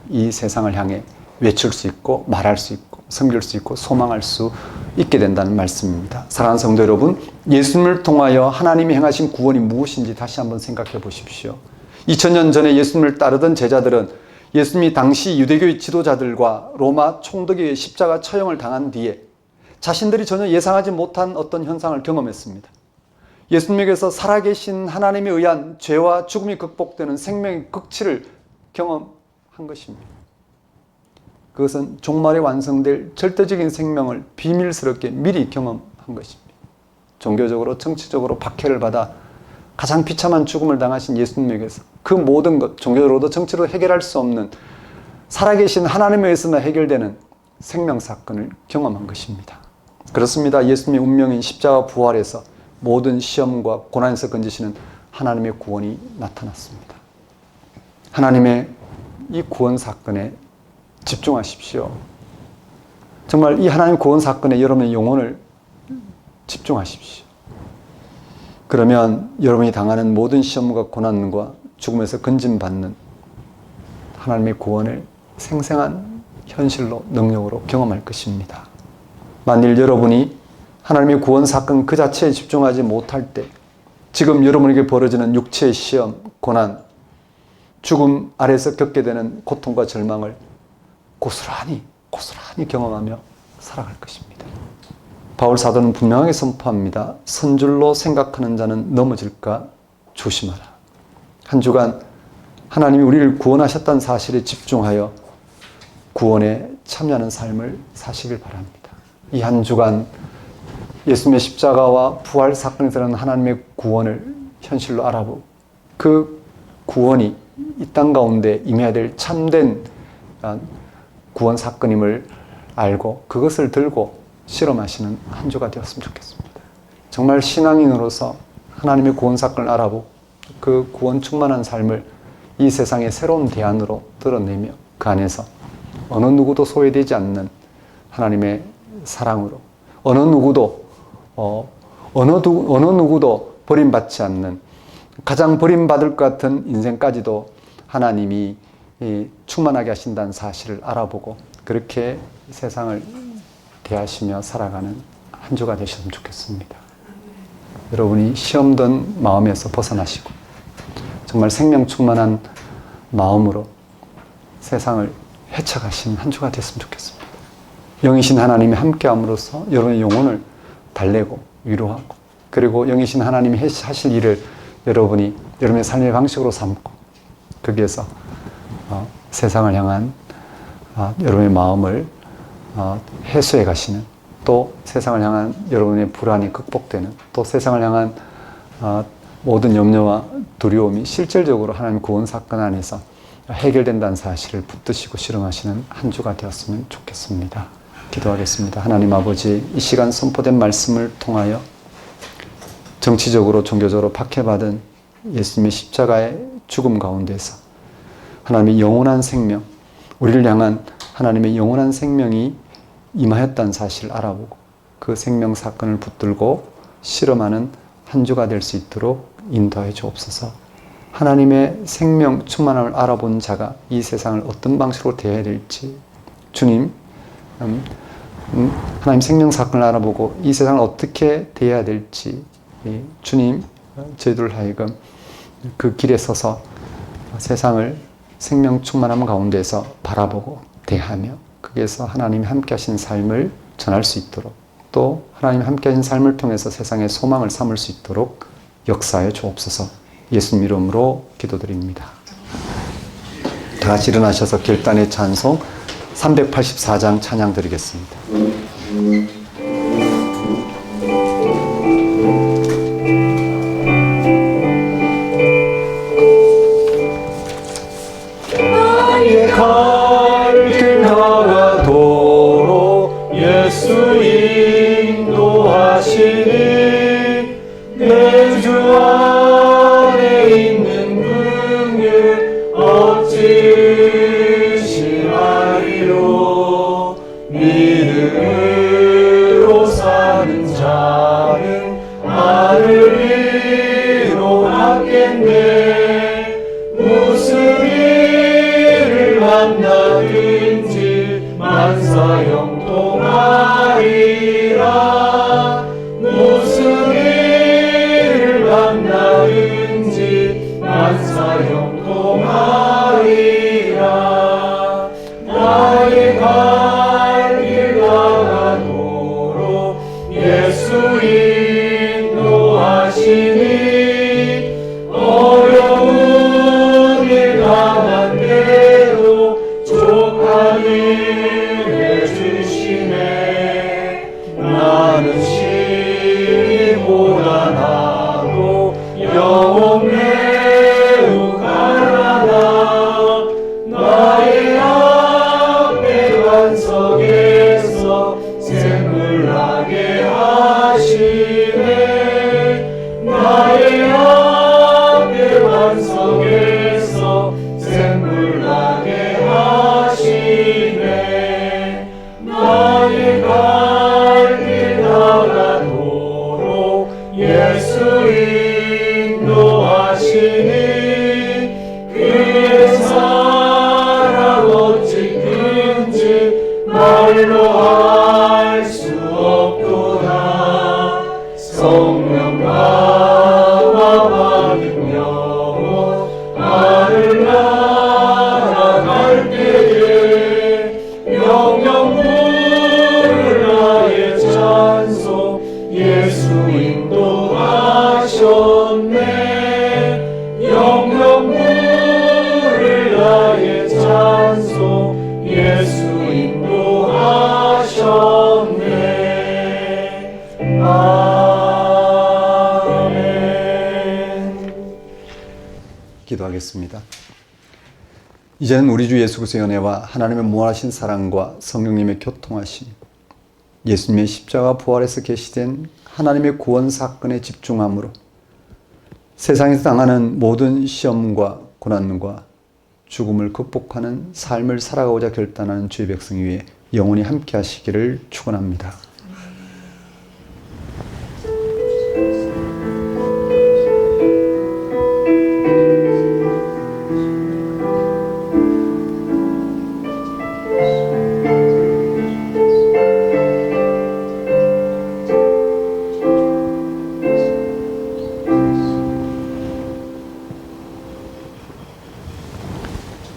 이 세상을 향해 외칠 수 있고 말할 수 있고 섬길 수 있고 소망할 수 있게 된다는 말씀입니다. 사랑하는 성도 여러분, 예수님을 통하여 하나님이 행하신 구원이 무엇인지 다시 한번 생각해 보십시오. 2000년 전에 예수님을 따르던 제자들은 예수님이 당시 유대교의 지도자들과 로마 총독의 십자가 처형을 당한 뒤에 자신들이 전혀 예상하지 못한 어떤 현상을 경험했습니다. 예수님에게서 살아계신 하나님에 의한 죄와 죽음이 극복되는 생명의 극치를 경험한 것입니다. 그것은 종말에 완성될 절대적인 생명을 비밀스럽게 미리 경험한 것입니다. 종교적으로 정치적으로 박해를 받아 가장 비참한 죽음을 당하신 예수님에게서 그 모든 것, 종교적으로도 정치로 해결할 수 없는 살아계신 하나님에 의해서만 해결되는 생명 사건을 경험한 것입니다. 그렇습니다. 예수님의 운명인 십자가 부활에서 모든 시험과 고난에서 건지시는 하나님의 구원이 나타났습니다. 하나님의 이 구원 사건에 집중하십시오. 정말 이 하나님 구원 사건에 여러분의 영혼을 집중하십시오. 그러면 여러분이 당하는 모든 시험과 고난과 죽음에서 건짐받는 하나님의 구원을 생생한 현실로 능력으로 경험할 것입니다. 만일 여러분이 하나님의 구원 사건 그 자체에 집중하지 못할 때 지금 여러분에게 벌어지는 육체의 시험, 고난, 죽음 아래서 겪게 되는 고통과 절망을 고스란히 경험하며 살아갈 것입니다. 바울 사도는 분명하게 선포합니다. 선줄로 생각하는 자는 넘어질까 조심하라. 한 주간 하나님이 우리를 구원하셨다는 사실에 집중하여 구원에 참여하는 삶을 사시길 바랍니다. 이 한 주간 예수님의 십자가와 부활 사건에서는 하나님의 구원을 현실로 알아보고 그 구원이 이 땅 가운데 임해야 될 참된 구원 사건임을 알고 그것을 들고 실험하시는 한 주가 되었으면 좋겠습니다. 정말 신앙인으로서 하나님의 구원 사건을 알아보고 그 구원 충만한 삶을 이 세상의 새로운 대안으로 드러내며 그 안에서 어느 누구도 소외되지 않는 하나님의 사랑으로 어느 누구도 버림받지 않는 가장 버림받을 것 같은 인생까지도 하나님이 충만하게 하신다는 사실을 알아보고 그렇게 세상을 대하시며 살아가는 한 주가 되셨으면 좋겠습니다. 여러분이 시험된 마음에서 벗어나시고 정말 생명 충만한 마음으로 세상을 헤쳐가시는 한 주가 됐으면 좋겠습니다. 영이신 하나님이 함께함으로써 여러분의 영혼을 달래고 위로하고 그리고 영이신 하나님이 하실 일을 여러분이 여러분의 삶의 방식으로 삼고 거기에서 세상을 향한 여러분의 마음을 해소해 가시는 또 세상을 향한 여러분의 불안이 극복되는 또 세상을 향한 모든 염려와 두려움이 실질적으로 하나님 구원 사건 안에서 해결된다는 사실을 붙드시고 실험하시는 한 주가 되었으면 좋겠습니다. 기도하겠습니다. 하나님 아버지, 이 시간 선포된 말씀을 통하여 정치적으로 종교적으로 박해받은 예수님의 십자가의 죽음 가운데서 하나님의 영원한 생명, 우리를 향한 하나님의 영원한 생명이 임하였다는 사실을 알아보고 그 생명 사건을 붙들고 실험하는 한 주가 될 수 있도록 인도해 주옵소서. 하나님의 생명 충만함을 알아본 자가 이 세상을 어떤 방식으로 대해야 될지 주님, 하나님 생명 사건을 알아보고 이 세상을 어떻게 대해야 될지 주님, 저희들 하여금 그 길에 서서 세상을 생명 충만함 가운데서 바라보고 대하며 거기에서 하나님이 함께 하신 삶을 전할 수 있도록 또 하나님이 함께 하신 삶을 통해서 세상의 소망을 삼을 수 있도록 역사해 주옵소서. 예수님 이름으로 기도드립니다. 다 같이 일어나셔서 결단의 찬송 384장 찬양 드리겠습니다. 나의 갈 길 나가도록 예수 인도하시니 내 주 안에 있는 긍휼 어찌시하리요. 믿음으로 사는 자는 나를 위로하겠네. 무슨 일을 만나든지 만사형통하리라. 무슨 일을 만나든지 만사형통하리라. 나의 갈 길 나가도록 예수 인도하시니 어려운 일 당한 대로 족하게 해주시네. 나는 시보다 나도 영혼 매우 가난하. 나의 앞에 반석에서 샘물나게 하시네. 나의 앞에 반석에서 샘물나게 하시네. 나의 갈 길 나가도록 예수 인도하시니 그의 사랑 어찌 큰지 말로 할 수 없도다. 성령 강화 받은 영혼 하늘 날아갈 때에 영영 부를 나의 찬송 예수 인도하셨네. 영영 부를 나의 찬송 예수 인도하셨네. 아멘. 기도하겠습니다. 이제는 우리 주 예수 그리스도의 은혜와 하나님의 무한하신 사랑과 성령님의 교통하심, 예수님의 십자가 부활에서 계시된 하나님의 구원 사건에 집중함으로 세상에서 당하는 모든 시험과 고난과 죽음을 극복하는 삶을 살아가고자 결단하는 주의 백성 위에 영원히 함께 하시기를 축원합니다.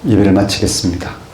예배를 마치겠습니다.